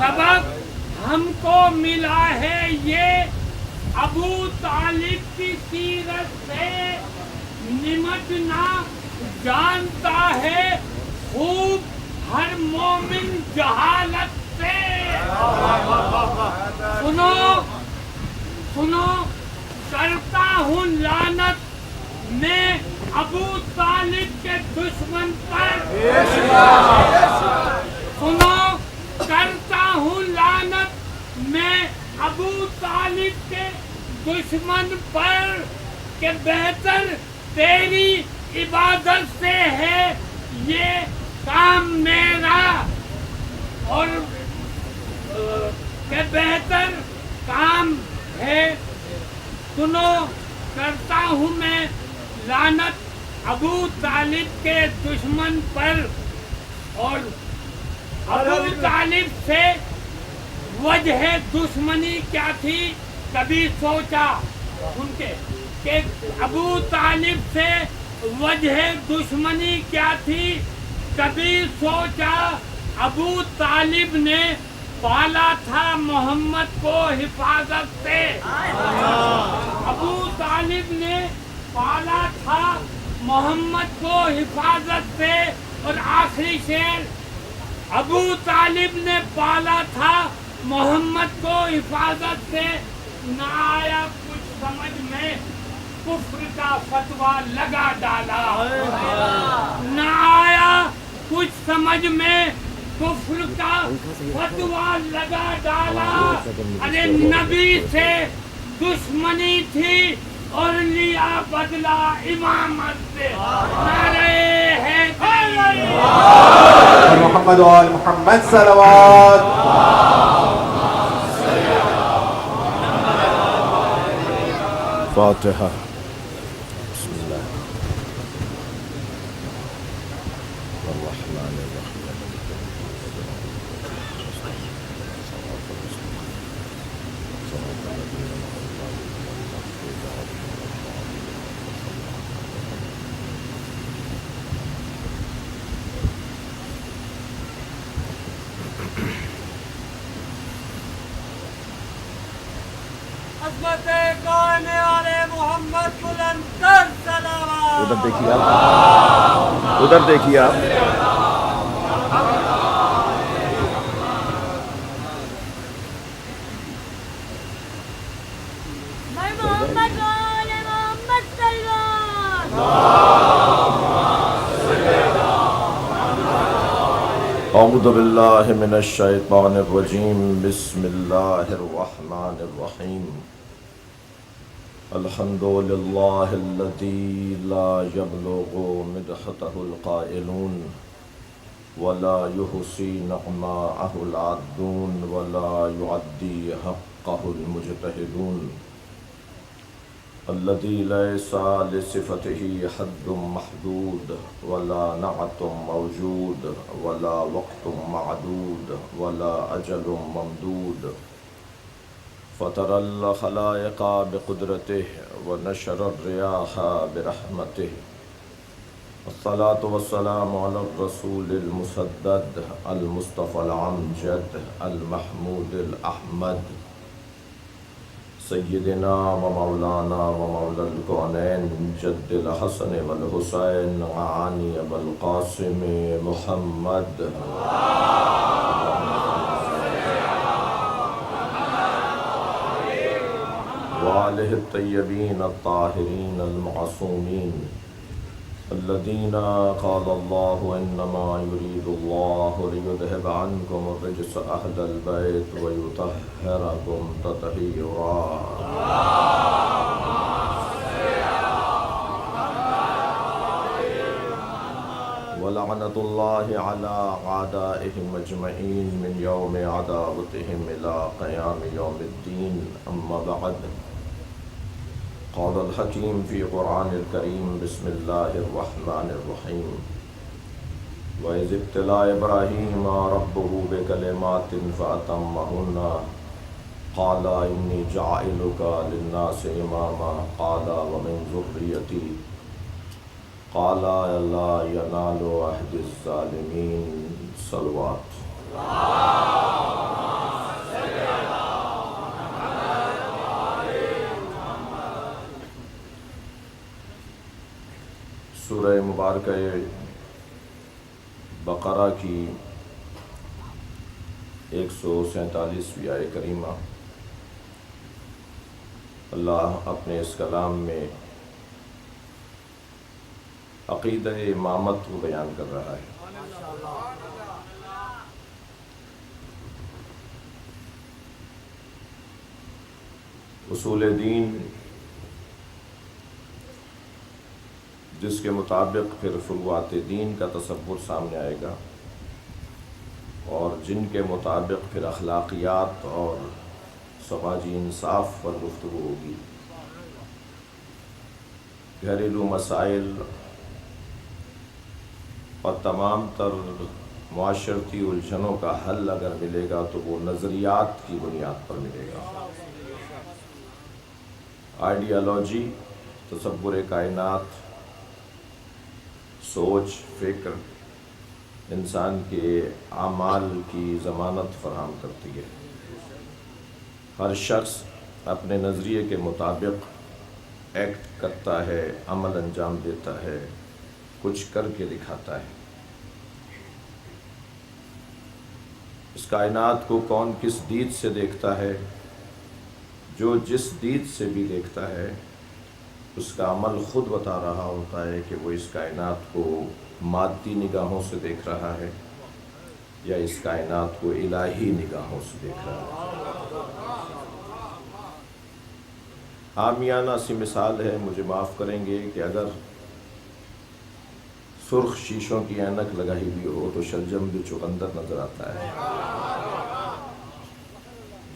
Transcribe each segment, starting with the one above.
سبق ہم کو ملا ہے یہ ابو طالب کی سیرت سے نمٹنا جانتا ہے خوب ہر مومن جہالت سے. سنو کرتا ہوں لعنت میں ابو طالب کے دشمن پر. سنو کرتا ہوں لعنت میں ابو طالب کے دشمن پر کہ بہتر تیری عبادت سے ہے یہ کام میرا اور کہ بہتر کام ہے. سنو کرتا ہوں میں لعنت ابو طالب کے دشمن پر اور ابو طالب سے وجہ دشمنی کیا تھی کبھی سوچا ان کے کہ ابو طالب سے وجہ دشمنی کیا تھی کبھی سوچا. ابو طالب نے پالا تھا محمد کو حفاظت سے. ابو طالب نے پالا تھا محمد کو حفاظت سے. اور آخری شعر ابو طالب نے پالا تھا محمد کو حفاظت سے. نہ آیا کچھ سمجھ میں کفر کا فتویٰ لگا ڈالا. نہ آیا کچھ سمجھ میں کفر کا فتویٰ لگا ڈالا. ارے نبی سے دشمنی تھی اور لیا بدلا امامت سے. نعرہ حیدری محمد وآل محمد صلوات. فاتحہ. عظمت کہنے والے محمد بلندر صلوات. ادھر دیکھیے آپ، ادھر دیکھیے آپ. میں محمد والے محمد صلوات. اعوذ باللہ من الشیطان الرجیم. بسم اللہ الرحمن الرحیم. الحمد للہ الذی لا یبلغ مدحتہ القائلون ولا یحصی نعماءہ العادون ولا یعدی حقہ المجتہدون. الذي ليس لصفته حد محدود ولا نعت موجود ولا وقت معدود ولا أجل ممدود. فترى الخلائق بقدرته ونشر الرياح برحمته. الصلاة والسلام على الرسول المسدد المصطفى الأمجد المحمود الأحمد سیدنا و مولانا و مولا الکونین جد الحسن والحسین عانی ابوالقاسم محمد وآلہ الطیبین الطاہرین المعصومین الذین قال اللہ انما یرید اللہ لیذہب عنکم الرجس اہل البیت ویطہرکم تطہیرا. ولعنۃ اللہ علی اعدائہم اجمعین من یوم عداوتہم الی قیام یوم الدین. اما بعد قال الحکیم فی قرآن الکریم. بسم اللہ الرحمن الرحیم. وَإِذِ ابْتَلَىٰ إِبْرَاهِيمَ رَبُّهُ بِكَلِمَاتٍ فَأَتَمَّهُنَّ قَالَ إِنِّي جَاعِلُكَ لِلنَّاسِ إِمَامًا قَالَ وَمِن ذُرِّيَّتِي قَالَ لَا يَنَالُ عَهْدِ الظَّالِمِينَ. صلوات. مبارکہ بقرہ کی 147ویں آیت کریمہ اللہ اپنے اس کلام میں عقیدہ امامت کو بیان کر رہا ہے۔ اصول دین جس کے مطابق پھر فروعات دین کا تصور سامنے آئے گا، اور جن کے مطابق پھر اخلاقیات اور سماجی انصاف پر گفتگو ہوگی، گھریلو مسائل اور تمام تر معاشرتی الجھنوں کا حل اگر ملے گا تو وہ نظریات کی بنیاد پر ملے گا۔ آئیڈیالوجی، تصور کائنات، سوچ، فکر انسان کے اعمال کی ضمانت فراہم کرتی ہے۔ ہر شخص اپنے نظریے کے مطابق ایکٹ کرتا ہے، عمل انجام دیتا ہے، کچھ کر کے دکھاتا ہے۔ اس کائنات کو کون کس دید سے دیکھتا ہے؟ جو جس دید سے بھی دیکھتا ہے اس کا عمل خود بتا رہا ہوتا ہے کہ وہ اس کائنات کو مادی نگاہوں سے دیکھ رہا ہے یا اس کائنات کو الہی نگاہوں سے دیکھ رہا ہے۔ عامیانہ سی مثال ہے، مجھے معاف کریں گے کہ اگر سرخ شیشوں کی اینک لگائی ہوئی ہو تو شلجم بھی چقندر نظر آتا ہے۔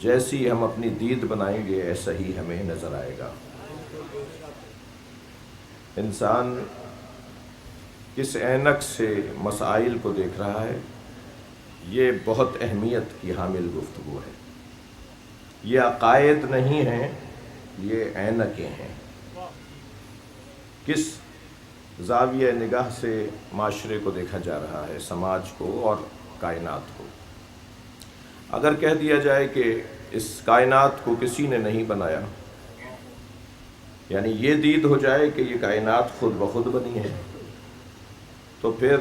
جیسی ہم اپنی دید بنائیں گے ایسا ہی ہمیں نظر آئے گا۔ انسان کس اینک سے مسائل کو دیکھ رہا ہے، یہ بہت اہمیت کی حامل گفتگو ہے۔ یہ عقائد نہیں ہیں، یہ اینکیں ہیں۔ کس زاویہ نگاہ سے معاشرے کو دیکھا جا رہا ہے، سماج کو اور کائنات کو۔ اگر کہہ دیا جائے کہ اس کائنات کو کسی نے نہیں بنایا، یعنی یہ دید ہو جائے کہ یہ کائنات خود بخود بنی ہے، تو پھر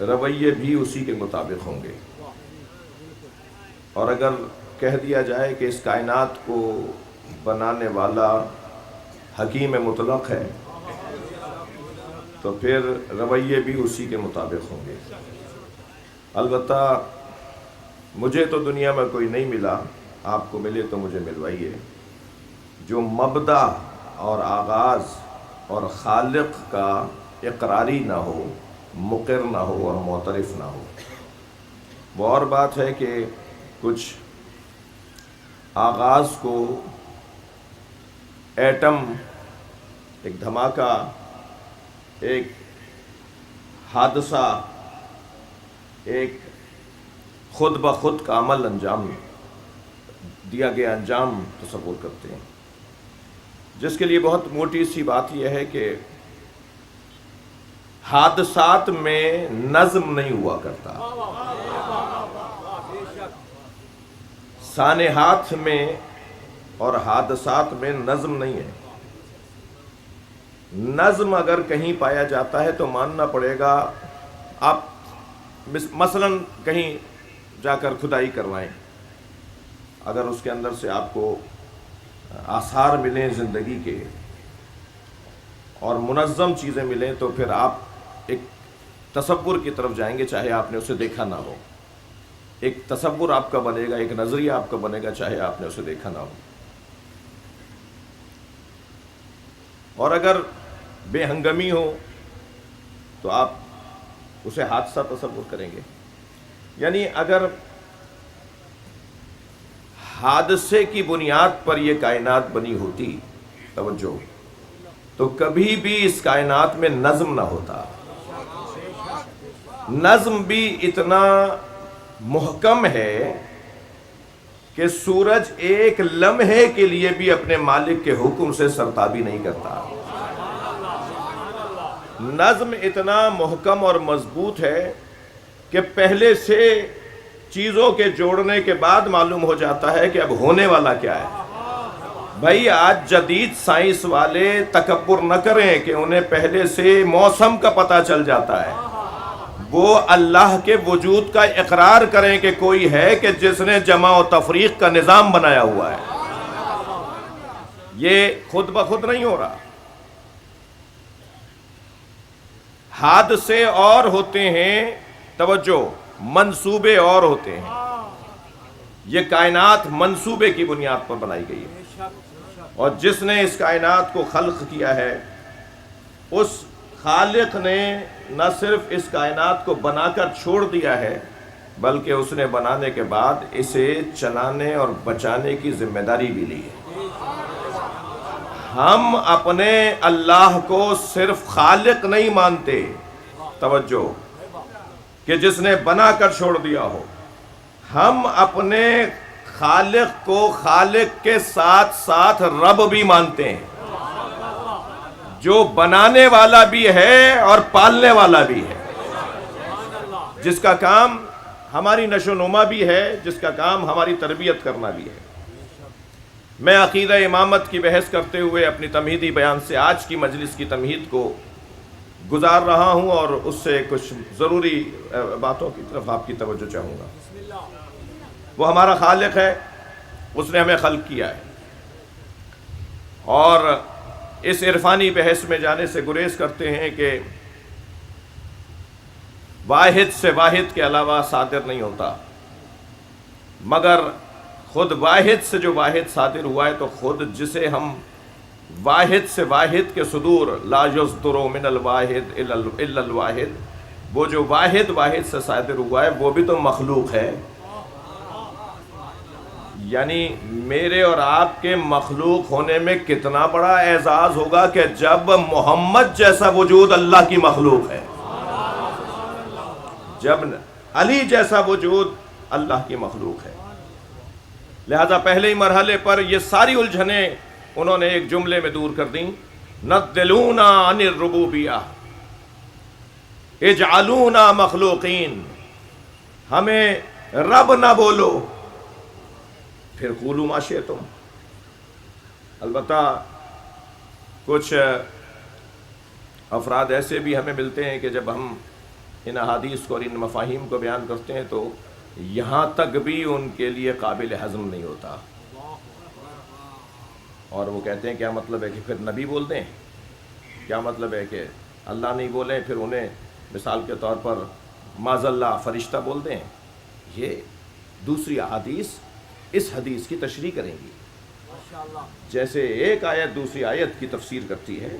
رویے بھی اسی کے مطابق ہوں گے۔ اور اگر کہہ دیا جائے کہ اس کائنات کو بنانے والا حکیم مطلق ہے، تو پھر رویے بھی اسی کے مطابق ہوں گے۔ البتہ مجھے تو دنیا میں کوئی نہیں ملا، آپ کو ملے تو مجھے ملوائیے، جو مبدأ اور آغاز اور خالق کا اقراری نہ ہو، مقر نہ ہو اور معترف نہ ہو۔ وہ اور بات ہے کہ کچھ آغاز کو ایٹم، ایک دھماکہ، ایک حادثہ، ایک خود بخود کا عمل انجام دیا گیا انجام تصور کرتے ہیں، جس کے لیے بہت موٹی سی بات یہ ہے کہ حادثات میں نظم نہیں ہوا کرتا، سانحات میں اور حادثات میں نظم نہیں ہے۔ نظم اگر کہیں پایا جاتا ہے تو ماننا پڑے گا، آپ مثلاً کہیں جا کر کھدائی کروائیں، اگر اس کے اندر سے آپ کو آثار ملیں زندگی کے اور منظم چیزیں ملیں تو پھر آپ ایک تصور کی طرف جائیں گے، چاہے آپ نے اسے دیکھا نہ ہو۔ ایک تصور آپ کا بنے گا، ایک نظریہ آپ کا بنے گا، چاہے آپ نے اسے دیکھا نہ ہو۔ اور اگر بے ہنگمی ہو تو آپ اسے حادثہ تصور کریں گے۔ یعنی اگر حادثے کی بنیاد پر یہ کائنات بنی ہوتی، توجہ، تو کبھی بھی اس کائنات میں نظم نہ ہوتا۔ نظم بھی اتنا محکم ہے کہ سورج ایک لمحے کے لیے بھی اپنے مالک کے حکم سے سرتابی نہیں کرتا۔ نظم اتنا محکم اور مضبوط ہے کہ پہلے سے چیزوں کے جوڑنے کے بعد معلوم ہو جاتا ہے کہ اب ہونے والا کیا ہے۔ بھائی آج جدید سائنس والے تکبر نہ کریں کہ انہیں پہلے سے موسم کا پتہ چل جاتا ہے، وہ اللہ کے وجود کا اقرار کریں کہ کوئی ہے کہ جس نے جمع و تفریق کا نظام بنایا ہوا ہے۔ یہ خود بخود نہیں ہو رہا، حادثے اور ہوتے ہیں، توجہ، منصوبے اور ہوتے ہیں۔ یہ کائنات منصوبے کی بنیاد پر بنائی گئی ہے، اور جس نے اس کائنات کو خلق کیا ہے اس خالق نے نہ صرف اس کائنات کو بنا کر چھوڑ دیا ہے بلکہ اس نے بنانے کے بعد اسے چلانے اور بچانے کی ذمہ داری بھی لی ہے۔ ہم اپنے اللہ کو صرف خالق نہیں مانتے، توجہ، کہ جس نے بنا کر چھوڑ دیا ہو، ہم اپنے خالق کو خالق کے ساتھ ساتھ رب بھی مانتے ہیں، جو بنانے والا بھی ہے اور پالنے والا بھی ہے، جس کا کام ہماری نشو و نما بھی ہے، جس کا کام ہماری تربیت کرنا بھی ہے۔ میں عقیدہ امامت کی بحث کرتے ہوئے اپنی تمہیدی بیان سے آج کی مجلس کی تمہید کو گزار رہا ہوں، اور اس سے کچھ ضروری باتوں کی طرف آپ کی توجہ چاہوں گا۔ وہ ہمارا خالق ہے، اس نے ہمیں خلق کیا ہے، اور اس عرفانی بحث میں جانے سے گریز کرتے ہیں کہ واحد سے واحد کے علاوہ صادر نہیں ہوتا، مگر خود واحد سے جو واحد صادر ہوا ہے تو خود جسے ہم واحد سے واحد کے صدور لا یصدر من الواحد الا الواحد، وہ جو واحد واحد سے صادر ہوا ہے وہ بھی تو مخلوق ہے۔ یعنی میرے اور آپ کے مخلوق ہونے میں کتنا بڑا اعزاز ہوگا کہ جب محمد جیسا وجود اللہ کی مخلوق ہے، جب علی جیسا وجود اللہ کی مخلوق ہے۔ لہذا پہلے ہی مرحلے پر یہ ساری الجھنیں انہوں نے ایک جملے میں دور کر دیں، نَدِّلُونَا عَنِ الرُّبُوبِیَّہ اجعلونا مخلوقین، ہمیں رب نہ بولو، پھر قولوا ما شئتم۔ البتہ کچھ افراد ایسے بھی ہمیں ملتے ہیں کہ جب ہم ان احادیث کو اور ان مفاہیم کو بیان کرتے ہیں تو یہاں تک بھی ان کے لیے قابل ہضم نہیں ہوتا، اور وہ کہتے ہیں کیا مطلب ہے کہ پھر نبی بول دیں، کیا مطلب ہے کہ اللہ نہیں بولیں پھر انہیں مثال کے طور پر معاذ اللہ فرشتہ بول دیں۔ یہ دوسری احادیث اس حدیث کی تشریح کریں گی، جیسے ایک آیت دوسری آیت کی تفسیر کرتی ہے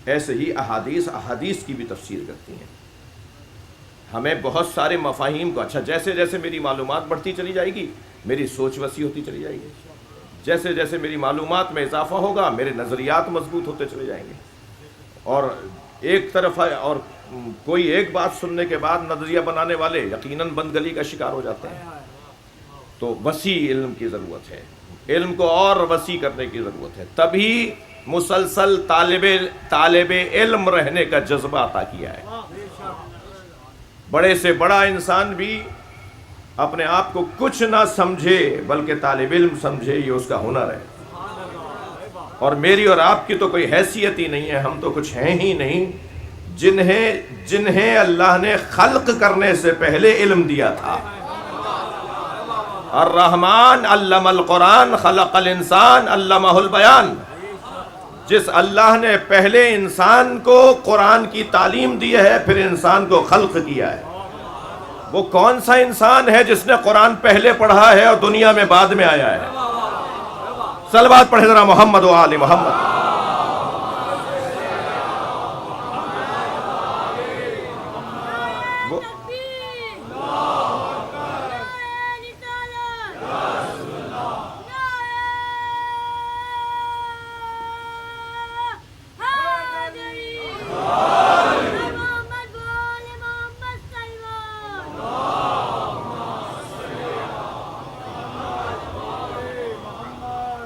ایسے ہی احادیث کی بھی تفسیر کرتی ہیں۔ ہمیں بہت سارے مفاہیم کو، اچھا جیسے جیسے میری معلومات بڑھتی چلی جائے گی میری سوچ وسیع ہوتی چلی جائے گی، جیسے جیسے میری معلومات میں اضافہ ہوگا میرے نظریات مضبوط ہوتے چلے جائیں گے، اور ایک طرف ہے اور کوئی ایک بات سننے کے بعد نظریہ بنانے والے یقیناً بند گلی کا شکار ہو جاتے ہیں۔ تو وسیع علم کی ضرورت ہے، علم کو اور وسیع کرنے کی ضرورت ہے، تبھی مسلسل طالب علم رہنے کا جذبہ عطا کیا ہے۔ بڑے سے بڑا انسان بھی اپنے آپ کو کچھ نہ سمجھے بلکہ طالب علم سمجھے، یہ اس کا ہنر ہے۔ اور میری اور آپ کی تو کوئی حیثیت ہی نہیں ہے، ہم تو کچھ ہیں ہی نہیں، جنہیں اللہ نے خلق کرنے سے پہلے علم دیا تھا۔ الرحمن علم القرآن خلق الانسان علمہ البیان، جس اللہ نے پہلے انسان کو قرآن کی تعلیم دی ہے پھر انسان کو خلق کیا ہے، وہ کون سا انسان ہے جس نے قرآن پہلے پڑھا ہے اور دنیا میں بعد میں آیا ہے؟ صلوات پڑھے ذرا محمد و آل محمد۔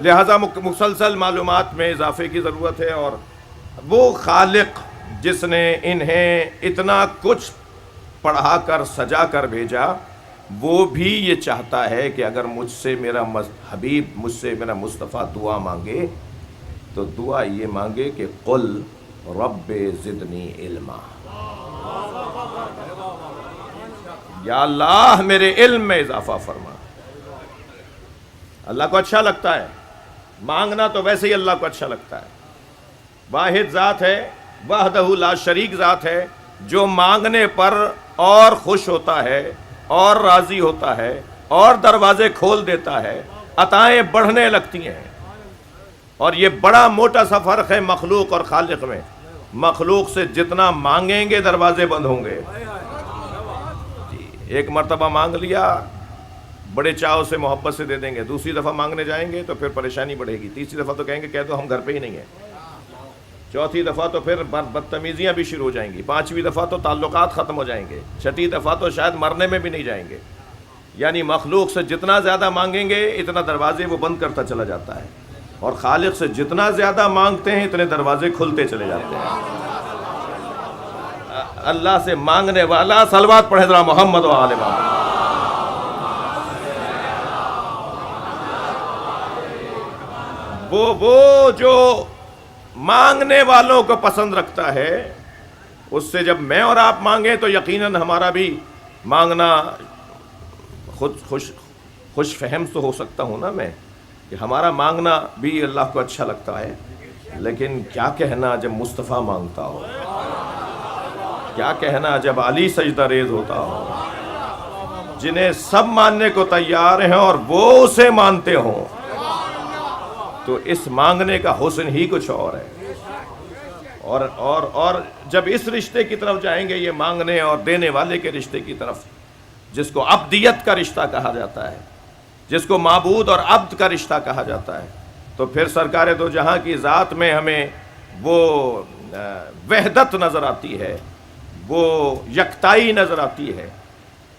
لہذا مسلسل معلومات میں اضافے کی ضرورت ہے، اور وہ خالق جس نے انہیں اتنا کچھ پڑھا کر سجا کر بھیجا وہ بھی یہ چاہتا ہے کہ اگر مجھ سے میرا حبیب، مجھ سے میرا مصطفیٰ دعا مانگے تو دعا یہ مانگے کہ قل رب زدنی علما، یا اللہ میرے علم میں اضافہ فرما۔ اللہ کو اچھا لگتا ہے مانگنا، تو ویسے ہی اللہ کو اچھا لگتا ہے۔ واحد ذات ہے، وحدہ لا شریک ذات ہے، جو مانگنے پر اور خوش ہوتا ہے اور راضی ہوتا ہے اور دروازے کھول دیتا ہے، عطائیں بڑھنے لگتی ہیں۔ اور یہ بڑا موٹا سا فرق ہے مخلوق اور خالق میں۔ مخلوق سے جتنا مانگیں گے دروازے بند ہوں گے۔ ایک مرتبہ مانگ لیا، بڑے چاؤ سے محبت سے دے دیں گے، دوسری دفعہ مانگنے جائیں گے تو پھر پریشانی بڑھے گی، تیسری دفعہ تو کہیں گے کہہ دو ہم گھر پہ ہی نہیں ہیں، چوتھی دفعہ تو پھر بدتمیزیاں بھی شروع ہو جائیں گی، پانچویں دفعہ تو تعلقات ختم ہو جائیں گے، چھٹی دفعہ تو شاید مرنے میں بھی نہیں جائیں گے۔ یعنی مخلوق سے جتنا زیادہ مانگیں گے اتنا دروازے وہ بند کرتا چلا جاتا ہے، اور خالق سے جتنا زیادہ مانگتے ہیں اتنے دروازے کھلتے چلے جاتے ہیں۔ اللہ سے مانگنے والا صلوات پڑھے ذرا محمد و آل محمد۔ وہ جو مانگنے والوں کو پسند رکھتا ہے، اس سے جب میں اور آپ مانگیں تو یقیناً ہمارا بھی مانگنا خود خوش فہم تو ہو سکتا ہوں نا میں، کہ ہمارا مانگنا بھی اللہ کو اچھا لگتا ہے، لیکن کیا کہنا جب مصطفیٰ مانگتا ہو، کیا کہنا جب علی سجدہ ریز ہوتا ہو، جنہیں سب ماننے کو تیار ہیں اور وہ اسے مانتے ہوں، تو اس مانگنے کا حسن ہی کچھ اور ہے۔ اور جب اس رشتے کی طرف جائیں گے، یہ مانگنے اور دینے والے کے رشتے کی طرف، جس کو عبدیت کا رشتہ کہا جاتا ہے، جس کو معبود اور عبد کا رشتہ کہا جاتا ہے، تو پھر سرکار دو جہاں کی ذات میں ہمیں وہ وحدت نظر آتی ہے، وہ یکتائی نظر آتی ہے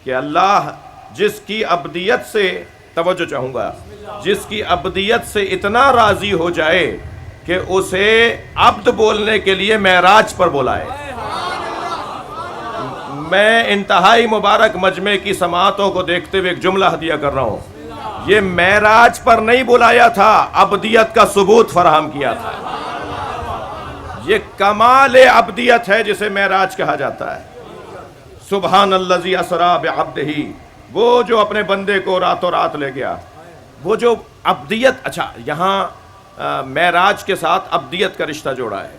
کہ اللہ جس کی عبدیت سے، توجہ چاہوں گا، جس کی عبدیت سے اتنا راضی ہو جائے کہ اسے عبد بولنے کے لیے معراج پر بلائے۔ میں انتہائی مبارک مجمع کی سماعتوں کو دیکھتے ہوئے ایک جملہ ہدیہ کر رہا ہوں، یہ معراج پر نہیں بلایا تھا، عبدیت کا ثبوت فراہم کیا تھا۔ یہ کمال عبدیت ہے جسے معراج کہا جاتا ہے۔ سبحان الذی اسری بعبدہ، وہ جو اپنے بندے کو راتوں رات لے گیا، وہ جو عبدیت۔ اچھا، یہاں معراج کے ساتھ عبدیت کا رشتہ جوڑا ہے،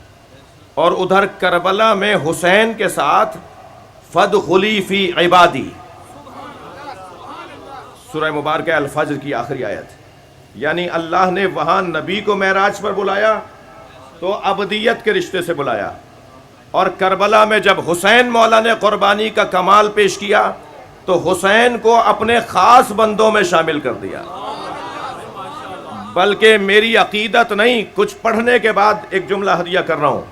اور ادھر کربلا میں حسین کے ساتھ فادخلی فی عبادی، سورہ مبارکہ الفجر کی آخری آیت۔ یعنی اللہ نے وہاں نبی کو معراج پر بلایا تو عبدیت کے رشتے سے بلایا، اور کربلا میں جب حسین مولا نے قربانی کا کمال پیش کیا تو حسین کو اپنے خاص بندوں میں شامل کر دیا۔ بلکہ میری عقیدت نہیں، کچھ پڑھنے کے بعد ایک جملہ ہدیہ کر رہا ہوں،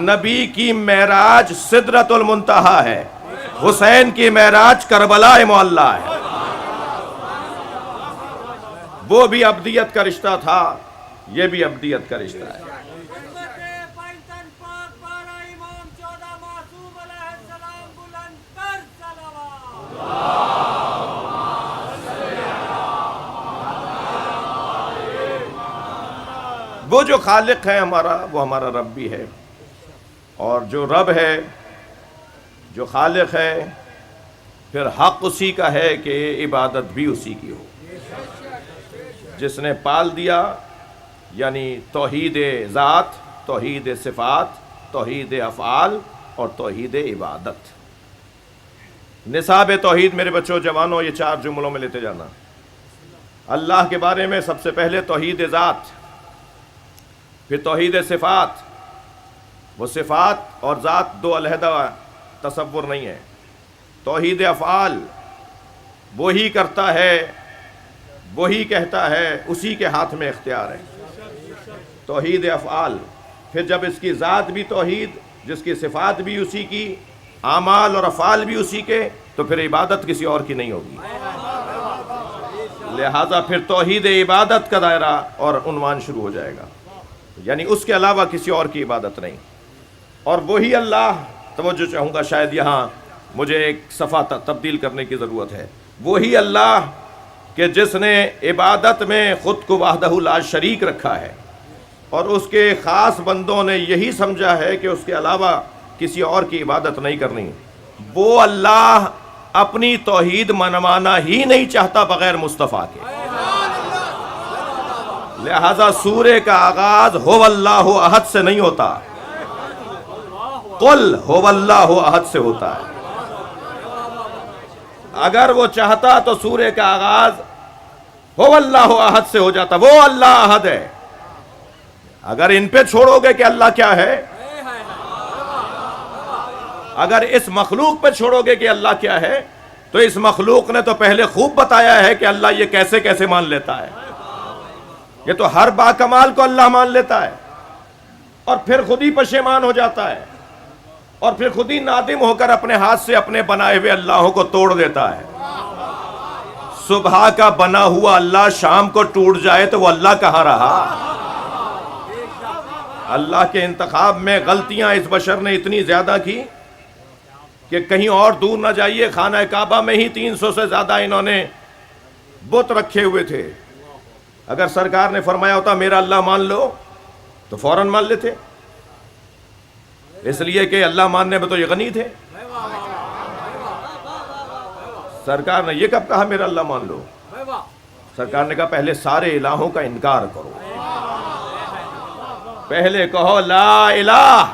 نبی کی معراج سدرۃ المنتہا ہے، حسین کی معراج کربلا معلیٰ ہے۔ وہ بھی عبدیت کا رشتہ تھا، یہ بھی عبدیت کا رشتہ ہے۔ وہ جو خالق ہے ہمارا، وہ ہمارا رب بھی ہے، اور جو رب ہے، جو خالق ہے، پھر حق اسی کا ہے کہ عبادت بھی اسی کی ہو، جس نے پال دیا، یعنی توحید ذات، توحید صفات، توحید افعال اور توحید عبادت۔ نصاب توحید میرے بچوں جوانوں، یہ 4 جملوں میں لیتے جانا۔ اللہ کے بارے میں سب سے پہلے توحید ذات، پھر توحید صفات، وہ صفات اور ذات دو علیحدہ تصور نہیں ہے۔ توحید افعال، وہی کرتا ہے، وہی کہتا ہے، اسی کے ہاتھ میں اختیار ہے۔ توحید افعال، پھر جب اس کی ذات بھی توحید، جس کی صفات بھی اسی کی، اعمال اور افعال بھی اسی کے، تو پھر عبادت کسی اور کی نہیں ہوگی۔ لہٰذا پھر توحید عبادت کا دائرہ اور عنوان شروع ہو جائے گا، یعنی اس کے علاوہ کسی اور کی عبادت نہیں۔ اور وہی اللہ، توجہ چاہوں گا، شاید یہاں مجھے ایک صفحہ تبدیل کرنے کی ضرورت ہے، وہی اللہ کہ جس نے عبادت میں خود کو وحدہ لا شریک رکھا ہے اور اس کے خاص بندوں نے یہی سمجھا ہے کہ اس کے علاوہ کسی اور کی عبادت نہیں کرنی، وہ اللہ اپنی توحید منوانا ہی نہیں چاہتا بغیر مصطفیٰ کے۔ لہذا سورے کا آغاز ہو اللہ احد سے نہیں ہوتا، قل ہو اللہ احد سے ہوتا ہے۔ اگر وہ چاہتا تو سورے کا آغاز ہو اللہ احد سے ہو جاتا، وہ اللہ احد ہے۔ اگر ان پہ چھوڑو گے کہ اللہ کیا ہے، اگر اس مخلوق پہ چھوڑو گے کہ اللہ کیا ہے، تو اس مخلوق نے تو پہلے خوب بتایا ہے کہ اللہ یہ کیسے کیسے مان لیتا ہے۔ یہ تو ہر باکمال کو اللہ مان لیتا ہے اور پھر خود ہی پشیمان ہو جاتا ہے اور پھر خود ہی نادم ہو کر اپنے ہاتھ سے اپنے بنائے ہوئے اللہوں کو توڑ دیتا ہے۔ صبح کا بنا ہوا اللہ شام کو ٹوٹ جائے تو وہ اللہ کہاں رہا؟ اللہ کے انتخاب میں غلطیاں اس بشر نے اتنی زیادہ کی کہ کہیں اور دور نہ جائیے، خانہ کعبہ میں ہی 300 سے زیادہ انہوں نے بت رکھے ہوئے تھے۔ اگر سرکار نے فرمایا ہوتا میرا اللہ مان لو تو فوراً مان لیتے، اس لیے کہ اللہ ماننے میں تو یہ غنی تھے۔ سرکار نے یہ کب کہا میرا اللہ مان لو؟ سرکار نے کہا پہلے سارے الہوں کا انکار کرو، پہلے کہو لا الہ،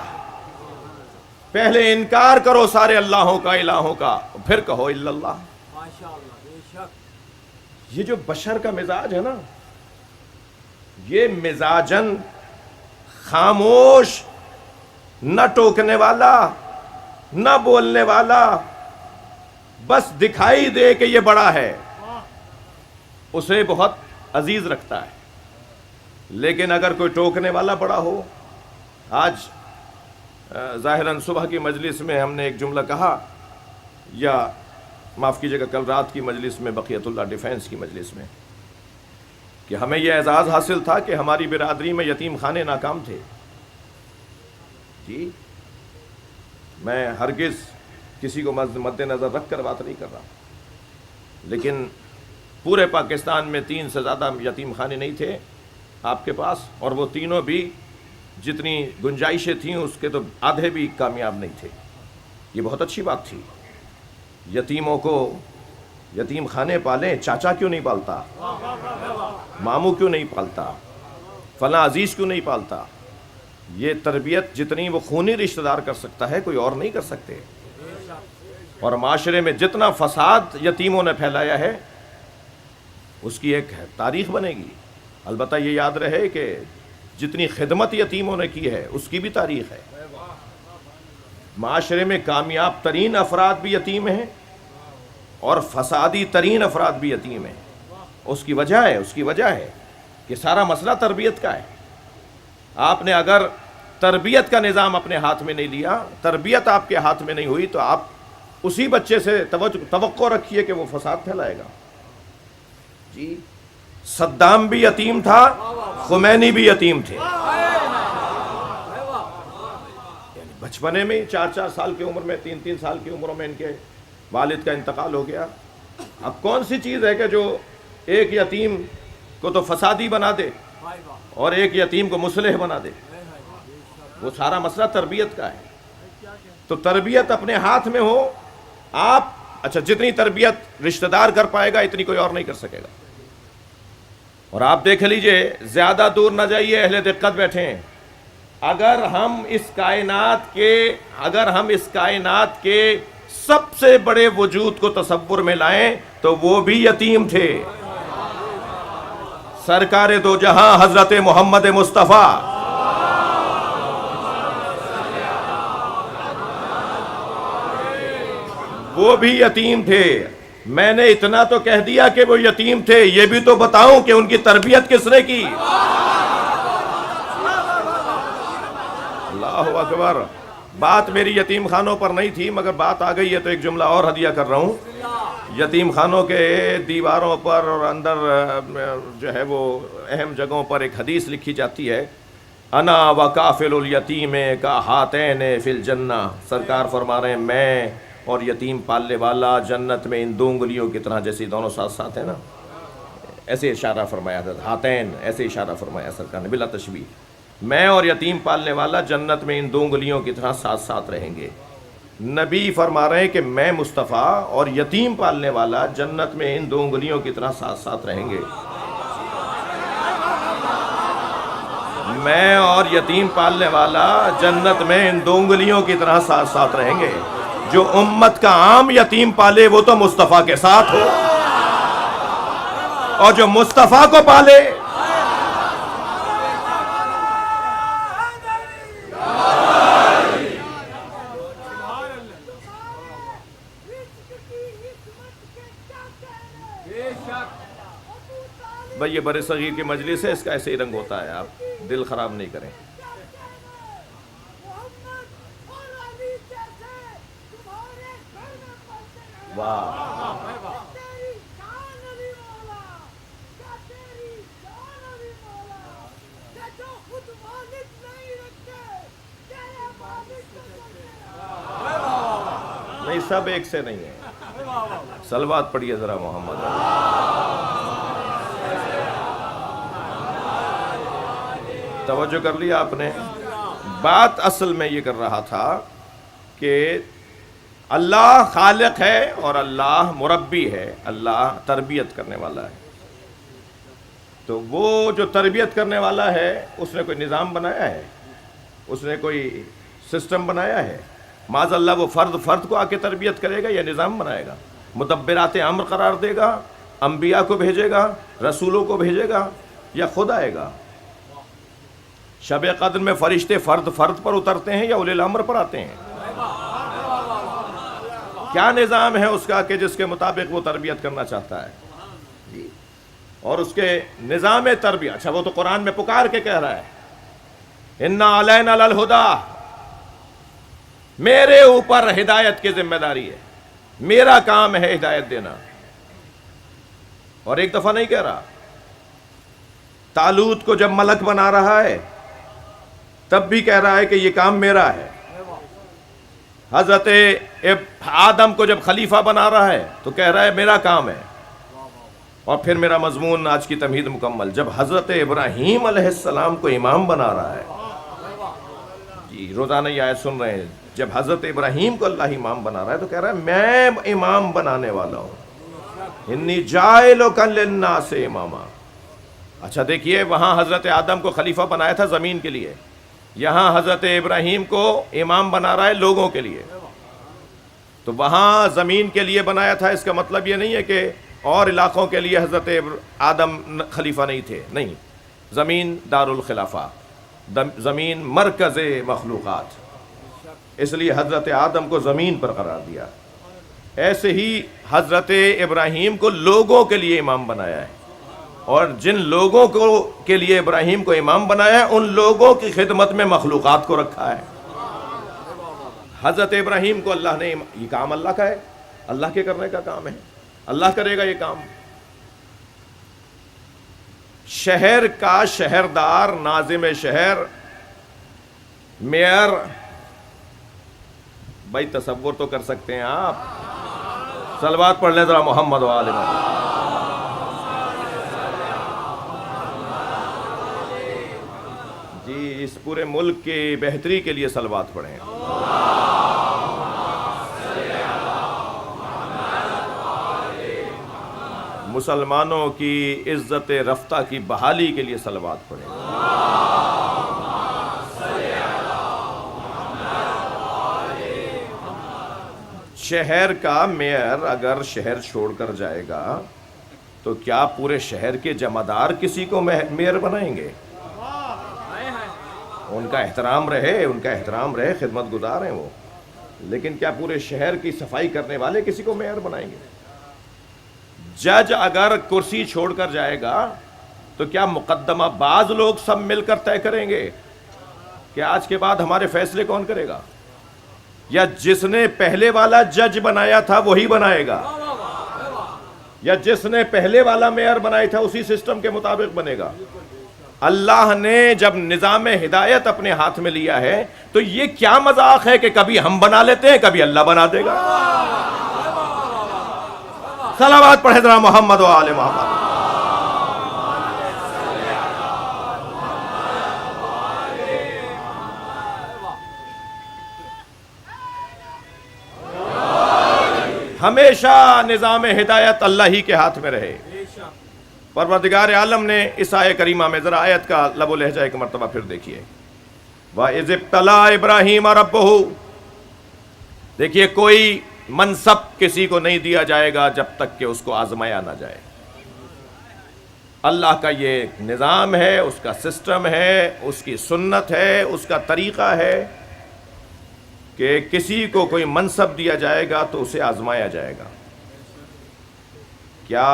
پہلے انکار کرو سارے اللہوں کا الہوں کا، پھر کہو الا اللہ۔ یہ جو بشر کا مزاج ہے نا، یہ مزاجن خاموش، نہ ٹوکنے والا نہ بولنے والا، بس دکھائی دے کہ یہ بڑا ہے، اسے بہت عزیز رکھتا ہے۔ لیکن اگر کوئی ٹوکنے والا بڑا ہو، آج ظاہراً صبح کی مجلس میں ہم نے ایک جملہ کہا، یا معاف کیجیے گا کل رات کی مجلس میں، بقیت اللہ ڈیفینس کی مجلس میں، کہ ہمیں یہ اعزاز حاصل تھا کہ ہماری برادری میں یتیم خانے ناکام تھے۔ جی میں ہرگز کسی کو مد نظر رکھ کر بات نہیں کر رہا، لیکن پورے پاکستان میں 3 سے زیادہ یتیم خانے نہیں تھے آپ کے پاس، اور وہ تینوں بھی جتنی گنجائشیں تھیں اس کے تو آدھے بھی کامیاب نہیں تھے۔ یہ بہت اچھی بات تھی، یتیموں کو یتیم خانے پالیں، چاچا کیوں نہیں پالتا، ماموں کیوں نہیں پالتا، فلاں عزیز کیوں نہیں پالتا؟ یہ تربیت جتنی وہ خونی رشتہ دار کر سکتا ہے کوئی اور نہیں کر سکتے۔ اور معاشرے میں جتنا فساد یتیموں نے پھیلایا ہے اس کی ایک تاریخ بنے گی۔ البتہ یہ یاد رہے کہ جتنی خدمت یتیموں نے کی ہے اس کی بھی تاریخ ہے۔ معاشرے میں کامیاب ترین افراد بھی یتیم ہیں اور فسادی ترین افراد بھی یتیم ہیں۔ اس کی وجہ ہے کہ سارا مسئلہ تربیت کا ہے۔ آپ نے اگر تربیت کا نظام اپنے ہاتھ میں نہیں لیا، تربیت آپ کے ہاتھ میں نہیں ہوئی، تو آپ اسی بچے سے توقع رکھیے کہ وہ فساد پھیلائے گا۔ جی صدام بھی یتیم تھا، خمینی بھی یتیم تھے، بچپنے میں 4 سال کی عمر میں، 3 سال کی عمروں میں ان کے والد کا انتقال ہو گیا۔ اب کون سی چیز ہے کہ جو ایک یتیم کو تو فسادی بنا دے اور ایک یتیم کو مصلح بنا دے؟ وہ سارا مسئلہ تربیت کا ہے۔ تو تربیت اپنے ہاتھ میں ہو آپ، اچھا جتنی تربیت رشتہ دار کر پائے گا اتنی کوئی اور نہیں کر سکے گا۔ اور آپ دیکھ لیجئے، زیادہ دور نہ جائیے، اہل دقت بیٹھے ہیں، اگر ہم اس کائنات کے سب سے بڑے وجود کو تصور میں لائیں تو وہ بھی یتیم تھے۔ سرکار دو جہاں حضرت محمد مصطفیٰ وہ بھی یتیم تھے۔ میں نے اتنا تو کہہ دیا کہ وہ یتیم تھے، یہ بھی تو بتاؤں کہ ان کی تربیت کس نے کی۔ اللہ اکبر۔ بات میری یتیم خانوں پر نہیں تھی، مگر بات آ گئی ہے تو ایک جملہ اور ہدیہ کر رہا ہوں۔ یتیم خانوں کے دیواروں پر اور اندر جو ہے وہ اہم جگہوں پر ایک حدیث لکھی جاتی ہے، انا وکافل الیتیم کا ہاتین فی الجنہ۔ سرکار فرما رہے ہیں میں اور یتیم پالنے والا جنت میں ان دو انگلیوں کی طرح، جیسے دونوں ساتھ ساتھ ہیں نا، ایسے اشارہ فرمایا حضرت ہاتین، ایسے اشارہ فرمایا سرکار نے بلا تشبیہ، میں اور یتیم پالنے والا جنت میں ان دو انگلیوں کی طرح ساتھ ساتھ رہیں گے۔ نبی فرما رہے ہیں کہ میں مصطفیٰ اور یتیم پالنے والا جنت میں ان دو انگلیوں کی طرح ساتھ ساتھ رہیں گے۔ میں اور یتیم پالنے والا جنت میں ان دو انگلیوں کی طرح ساتھ ساتھ رہیں گے۔ جو امت کا عام یتیم پالے وہ تو مصطفیٰ کے ساتھ ہو، اور جو مصطفیٰ کو پالے بھئی، یہ برِ صغیر کی مجلس ہے، اس کا ایسے ہی رنگ ہوتا ہے، آپ دل خراب نہیں کریں۔ واہ، نہیں سب ایک سے نہیں ہے، صلوات پڑھیے ذرا محمد۔ توجہ کر لیا آپ نے؟ بات اصل میں یہ کر رہا تھا کہ اللہ خالق ہے اور اللہ مربی ہے، اللہ تربیت کرنے والا ہے۔ تو وہ جو تربیت کرنے والا ہے اس نے کوئی نظام بنایا ہے، اس نے کوئی سسٹم بنایا ہے؟ معاذ اللہ وہ فرد کو آ کے تربیت کرے گا یا نظام بنائے گا؟ مدبرات امر قرار دے گا، انبیاء کو بھیجے گا، رسولوں کو بھیجے گا، یا خود آئے گا؟ شب قدر میں فرشتے فرد پر اترتے ہیں یا اولی الامر پر آتے ہیں؟ کیا نظام ہے اس کا کہ جس کے مطابق وہ تربیت کرنا چاہتا ہے؟ جی، اور اس کے نظام تربیت، اچھا وہ تو قرآن میں پکار کے کہہ رہا ہے اِنَّا عَلَيْنَا لَلْہُدَىٰ، میرے اوپر ہدایت کی ذمہ داری ہے، میرا کام ہے ہدایت دینا۔ اور ایک دفعہ نہیں کہہ رہا، طالوت کو جب ملک بنا رہا ہے تب بھی کہہ رہا ہے کہ یہ کام میرا ہے۔ حضرت آدم کو جب خلیفہ بنا رہا ہے تو کہہ رہا ہے میرا کام ہے۔ اور پھر میرا مضمون آج کی تمہید مکمل، جب حضرت ابراہیم علیہ السلام کو امام بنا رہا ہے، جی روزانہ یہ آیت سن رہے ہیں، جب حضرت ابراہیم کو اللہ امام بنا رہا ہے تو کہہ رہا ہے میں امام بنانے والا ہوں، انی جاعلک للناس اماما۔ اچھا دیکھیے، وہاں حضرت آدم کو خلیفہ بنایا تھا زمین کے لیے، یہاں حضرت ابراہیم کو امام بنا رہا ہے لوگوں کے لیے۔ تو وہاں زمین کے لیے بنایا تھا، اس کا مطلب یہ نہیں ہے کہ اور علاقوں کے لیے حضرت آدم خلیفہ نہیں تھے، نہیں، زمین دار الخلافہ، زمین مرکز مخلوقات، اس لیے حضرت آدم کو زمین پر قرار دیا۔ ایسے ہی حضرت ابراہیم کو لوگوں کے لیے امام بنایا ہے، اور جن لوگوں کے لیے ابراہیم کو امام بنایا ہے ان لوگوں کی خدمت میں مخلوقات کو رکھا ہے۔ حضرت ابراہیم کو اللہ نے، یہ کام اللہ کا ہے، اللہ کے کرنے کا کام ہے، اللہ کرے گا یہ کام۔ شہر کا شہردار، ناظم شہر، میئر، بھائی تصور تو کر سکتے ہیں آپ، صلوات پڑھ لیں ذرا محمد و آل محمد۔ جی اس پورے ملک کی بہتری کے لیے صلوات پڑھیں۔ مسلمانوں کی عزت رفتہ کی بحالی کے لیے صلوات پڑھیں۔ شہر کا میئر اگر شہر چھوڑ کر جائے گا تو کیا پورے شہر کے جمعدار کسی کو میئر بنائیں گے؟ ان کا احترام رہے، خدمت گزار ہیں وہ، لیکن کیا پورے شہر کی صفائی کرنے والے کسی کو میئر بنائیں گے؟ جج اگر کرسی چھوڑ کر جائے گا تو کیا مقدمہ باز لوگ سب مل کر طے کریں گے کہ آج کے بعد ہمارے فیصلے کون کرے گا؟ یا جس نے پہلے والا جج بنایا تھا وہی بنائے گا، یا جس نے پہلے والا میئر بنایا تھا اسی سسٹم کے مطابق بنے گا؟ اللہ نے جب نظام ہدایت اپنے ہاتھ میں لیا ہے تو یہ کیا مذاق ہے کہ کبھی ہم بنا لیتے ہیں، کبھی اللہ بنا دے گا۔ صلوات پڑھے ذرا محمد و آل محمد۔ ہمیشہ نظام ہدایت اللہ ہی کے ہاتھ میں رہے۔ پروردگار عالم نے اس آیہ کریمہ میں ذرا آیت کا لب و لہجہ ایک مرتبہ پھر دیکھیے، وَإِذِ ابْتَلَىٰ إِبْرَاهِيمَ رَبُّهُ، دیکھیے کوئی منصب کسی کو نہیں دیا جائے گا جب تک کہ اس کو آزمایا نہ جائے۔ اللہ کا یہ نظام ہے، اس کا سسٹم ہے، اس کی سنت ہے، اس کا طریقہ ہے کہ کسی کو کوئی منصب دیا جائے گا تو اسے آزمایا جائے گا۔ کیا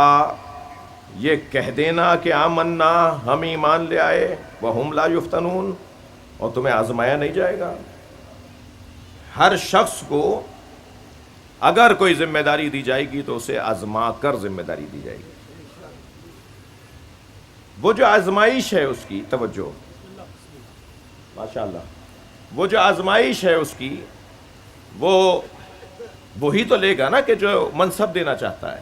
یہ کہہ دینا کہ آمنا، ہم ایمان لے آئے، وَهُمْ لَا يُفْتَنُونَ، اور تمہیں آزمایا نہیں جائے گا؟ ہر شخص کو اگر کوئی ذمہ داری دی جائے گی تو اسے آزما کر ذمہ داری دی جائے گی۔ وہ جو آزمائش ہے اس کی، توجہ ماشاءاللہ، وہ جو آزمائش ہے اس کی، وہی تو لے گا نا کہ جو منصب دینا چاہتا ہے۔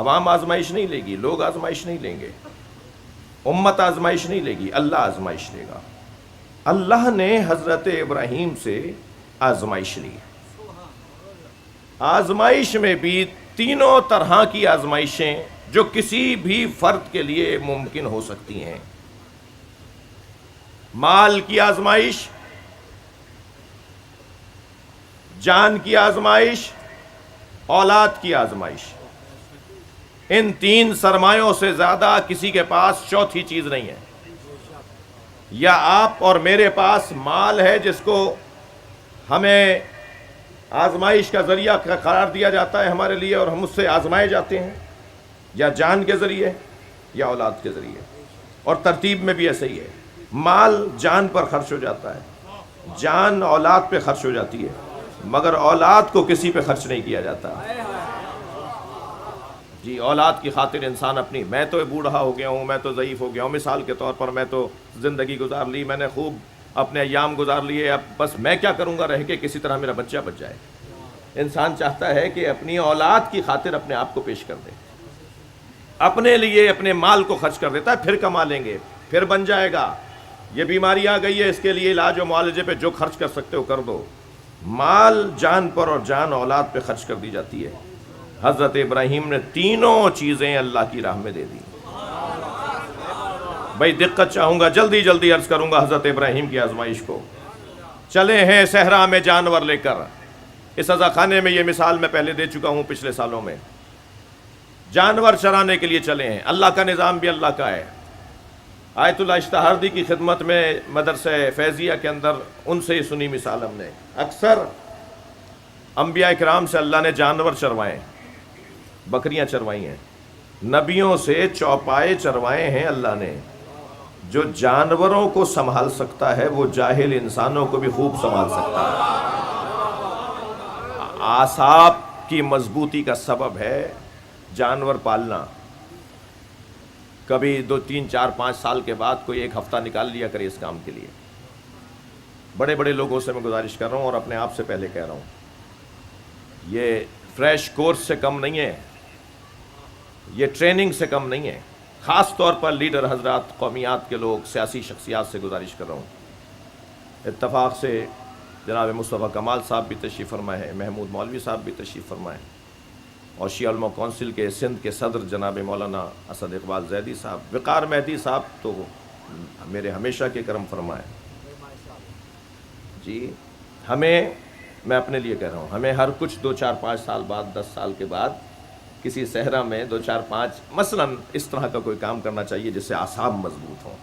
عوام آزمائش نہیں لے گی، لوگ آزمائش نہیں لیں گے، امت آزمائش نہیں لے گی، اللہ آزمائش لے گا۔ اللہ نے حضرت ابراہیم سے آزمائش لی۔ آزمائش میں بھی تینوں طرح کی آزمائشیں جو کسی بھی فرد کے لیے ممکن ہو سکتی ہیں۔ مال کی آزمائش، جان کی آزمائش، اولاد کی آزمائش، ان تین سرمایوں سے زیادہ کسی کے پاس چوتھی چیز نہیں ہے۔ یا آپ اور میرے پاس مال ہے جس کو ہمیں آزمائش کا ذریعہ قرار دیا جاتا ہے ہمارے لیے اور ہم اس سے آزمائے جاتے ہیں، یا جان کے ذریعے یا اولاد کے ذریعے، اور ترتیب میں بھی ایسا ہی ہے۔ مال جان پر خرچ ہو جاتا ہے، جان اولاد پہ خرچ ہو جاتی ہے، مگر اولاد کو کسی پہ خرچ نہیں کیا جاتا۔ جی اولاد کی خاطر انسان اپنی، میں تو بوڑھا ہو گیا ہوں، میں تو ضعیف ہو گیا ہوں، مثال کے طور پر میں تو زندگی گزار لی، میں نے خوب اپنے ایام گزار لیے، اب بس میں کیا کروں گا رہ کے، کسی طرح میرا بچہ بچ جائے۔ انسان چاہتا ہے کہ اپنی اولاد کی خاطر اپنے آپ کو پیش کر دے، اپنے لیے اپنے مال کو خرچ کر دیتا ہے، پھر کما لیں گے، پھر بن جائے گا، یہ بیماری آ گئی ہے، اس کے لیے علاج و معالجے پہ جو خرچ کر سکتے ہو کر دو۔ مال جان پر اور جان اولاد پہ خرچ کر دی جاتی ہے۔ حضرت ابراہیم نے تینوں چیزیں اللہ کی راہ میں دے دی۔ بھائی دقت چاہوں گا، جلدی جلدی عرض کروں گا حضرت ابراہیم کی آزمائش کو۔ چلے ہیں صحرا میں جانور لے کر، اس عزا خانے میں یہ مثال میں پہلے دے چکا ہوں پچھلے سالوں میں، جانور چرانے کے لیے چلے ہیں۔ اللہ کا نظام بھی اللہ کا ہے۔ آیت اللہ اشتہاردی کی خدمت میں مدرسہ فیضیہ کے اندر ان سے ہی سنی مثال ہم نے۔ اکثر انبیاء کرام سے اللہ نے جانور چروائے، بکریاں چروائی ہیں، نبیوں سے چوپائے چروائے ہیں اللہ نے۔ جو جانوروں کو سنبھال سکتا ہے وہ جاہل انسانوں کو بھی خوب سنبھال سکتا ہے۔ اعصاب کی مضبوطی کا سبب ہے جانور پالنا۔ کبھی 2 3 4 5 سال کے بعد کوئی ایک ہفتہ نکال لیا کرے اس کام کے لیے۔ بڑے بڑے لوگوں سے میں گزارش کر رہا ہوں اور اپنے آپ سے پہلے کہہ رہا ہوں، یہ فریش کورس سے کم نہیں ہے، یہ ٹریننگ سے کم نہیں ہے۔ خاص طور پر لیڈر حضرات، قومیات کے لوگ، سیاسی شخصیات سے گزارش کر رہا ہوں۔ اتفاق سے جناب مصطفیٰ کمال صاحب بھی تشریف فرمائے ہیں، محمود مولوی صاحب بھی تشریف فرمائے ہیں، اور شیعہ علماء کونسل کے سندھ کے صدر جناب مولانا اسد اقبال زیدی صاحب، وقار مہدی صاحب تو میرے ہمیشہ کے کرم فرمائے۔ جی میں اپنے لیے کہہ رہا ہوں، ہمیں ہر کچھ 2 4 5 سال بعد، 10 سال کے بعد کسی صحرا میں 2 4 5 مثلاً اس طرح کا کوئی کام کرنا چاہیے جس سے اعصاب مضبوط ہوں۔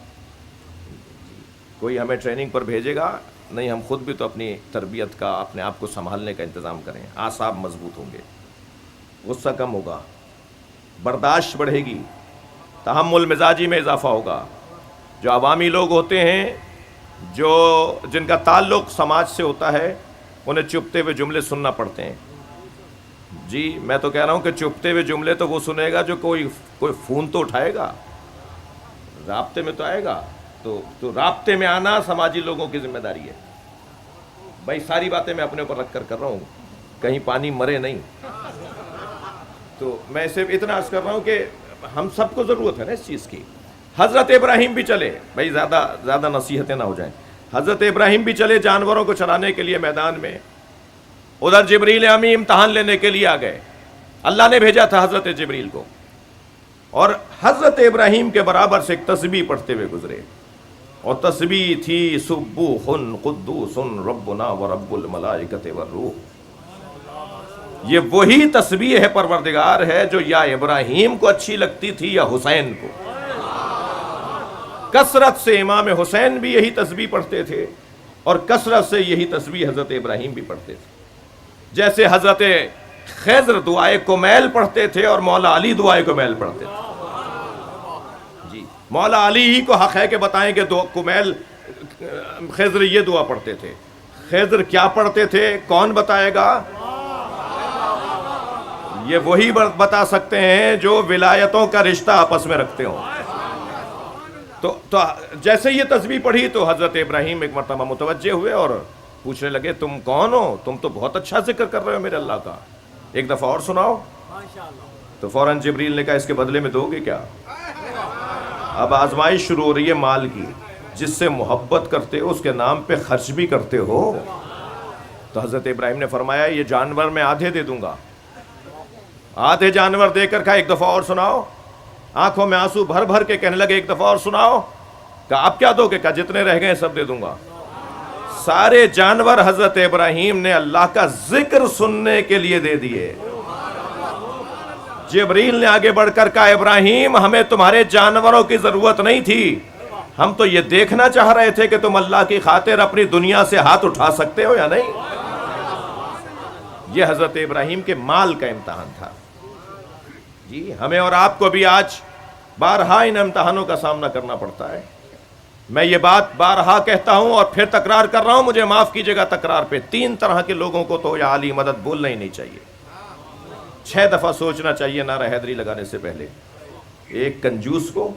کوئی ہمیں ٹریننگ پر بھیجے گا نہیں، ہم خود بھی تو اپنی تربیت کا، اپنے آپ کو سنبھالنے کا انتظام کریں۔ اعصاب مضبوط ہوں گے، غصہ کم ہوگا، برداشت بڑھے گی، تحمل مزاجی میں اضافہ ہوگا۔ جو عوامی لوگ ہوتے ہیں، جن کا تعلق سماج سے ہوتا ہے، انہیں چپتے ہوئے جملے سننا پڑتے ہیں۔ جی میں تو کہہ رہا ہوں کہ چپتے ہوئے جملے تو وہ سنے گا جو کوئی فون تو اٹھائے گا، رابطے میں تو آئے گا، تو رابطے میں آنا سماجی لوگوں کی ذمہ داری ہے. بھائی ساری باتیں میں اپنے اوپر رکھ کر رہا ہوں، کہیں پانی مرے نہیں. تو میں صرف اتنا عرض کر رہا ہوں کہ ہم سب کو ضرورت ہے نا اس چیز کی. حضرت ابراہیم بھی چلے، بھائی زیادہ نصیحتیں نہ ہو جائیں. حضرت ابراہیم بھی چلے جانوروں کو چرانے کے لیے میدان میں. ادھر جبریل امی امتحان لینے کے لیے آ گئے. اللہ نے بھیجا تھا حضرت جبریل کو، اور حضرت ابراہیم کے برابر سے ایک تسبیح پڑھتے ہوئے گزرے، اور تسبیح تھی سبوح قدوس ربنا ورب الملائکۃ والروح. یہ وہی تسبیح ہے پروردگار ہے جو یا ابراہیم کو اچھی لگتی تھی یا حسین کو. کثرت سے امام حسین بھی یہی تسبیح پڑھتے تھے، اور کثرت سے یہی تسبیح حضرت ابراہیم بھی پڑھتے تھے. جیسے حضرت خضر دعائے کمیل پڑھتے تھے اور مولا علی دعائے کمیل پڑھتے تھے. جی مولا علی ہی کو حق ہے کہ بتائیں کہ کمیل خضر یہ دعا پڑھتے تھے. خضر کیا پڑھتے تھے کون بتائے گا؟ یہ وہی بتا سکتے ہیں جو ولایتوں کا رشتہ آپس میں رکھتے ہوں. تو جیسے یہ تسبیح پڑھی تو حضرت ابراہیم ایک مرتبہ متوجہ ہوئے اور پوچھنے لگے تم کون ہو؟ تم تو بہت اچھا ذکر کر رہے ہو میرے اللہ کا، ایک دفعہ اور سناؤ. تو فوراً جبریل نے کہا اس کے بدلے میں دو گے کیا؟ اب آزمائش شروع ہو رہی ہے مال کی. جس سے محبت کرتے ہو اس کے نام پہ خرچ بھی کرتے ہو. تو حضرت ابراہیم نے فرمایا یہ جانور میں آدھے دے دوں گا. آدھے جانور دے کر کہا ایک دفعہ اور سناؤ. آنکھوں میں آنسو بھر بھر کے کہنے لگے ایک دفعہ اور سناؤ. کہا اب کیا دو گے؟ کہا جتنے رہ گئے سب دے دوں گا. سارے جانور حضرت ابراہیم نے اللہ کا ذکر سننے کے لیے دے دیے. جبریل نے آگے بڑھ کر کہا ابراہیم ہمیں تمہارے جانوروں کی ضرورت نہیں تھی، ہم تو یہ دیکھنا چاہ رہے تھے کہ تم اللہ کی خاطر اپنی دنیا سے ہاتھ اٹھا سکتے ہو یا نہیں. یہ حضرت ابراہیم کے مال کا امتحان تھا. جی ہمیں اور آپ کو بھی آج بارہا ان امتحانوں کا سامنا کرنا پڑتا ہے. میں یہ بات بارہا کہتا ہوں اور پھر تکرار کر رہا ہوں، مجھے معاف کیجیے گا تکرار پہ. 3 طرح کے لوگوں کو تو یا علی مدد بولنا ہی نہیں چاہیے. 6 دفعہ سوچنا چاہیے نعرہ حیدری لگانے سے پہلے. ایک کنجوس کو،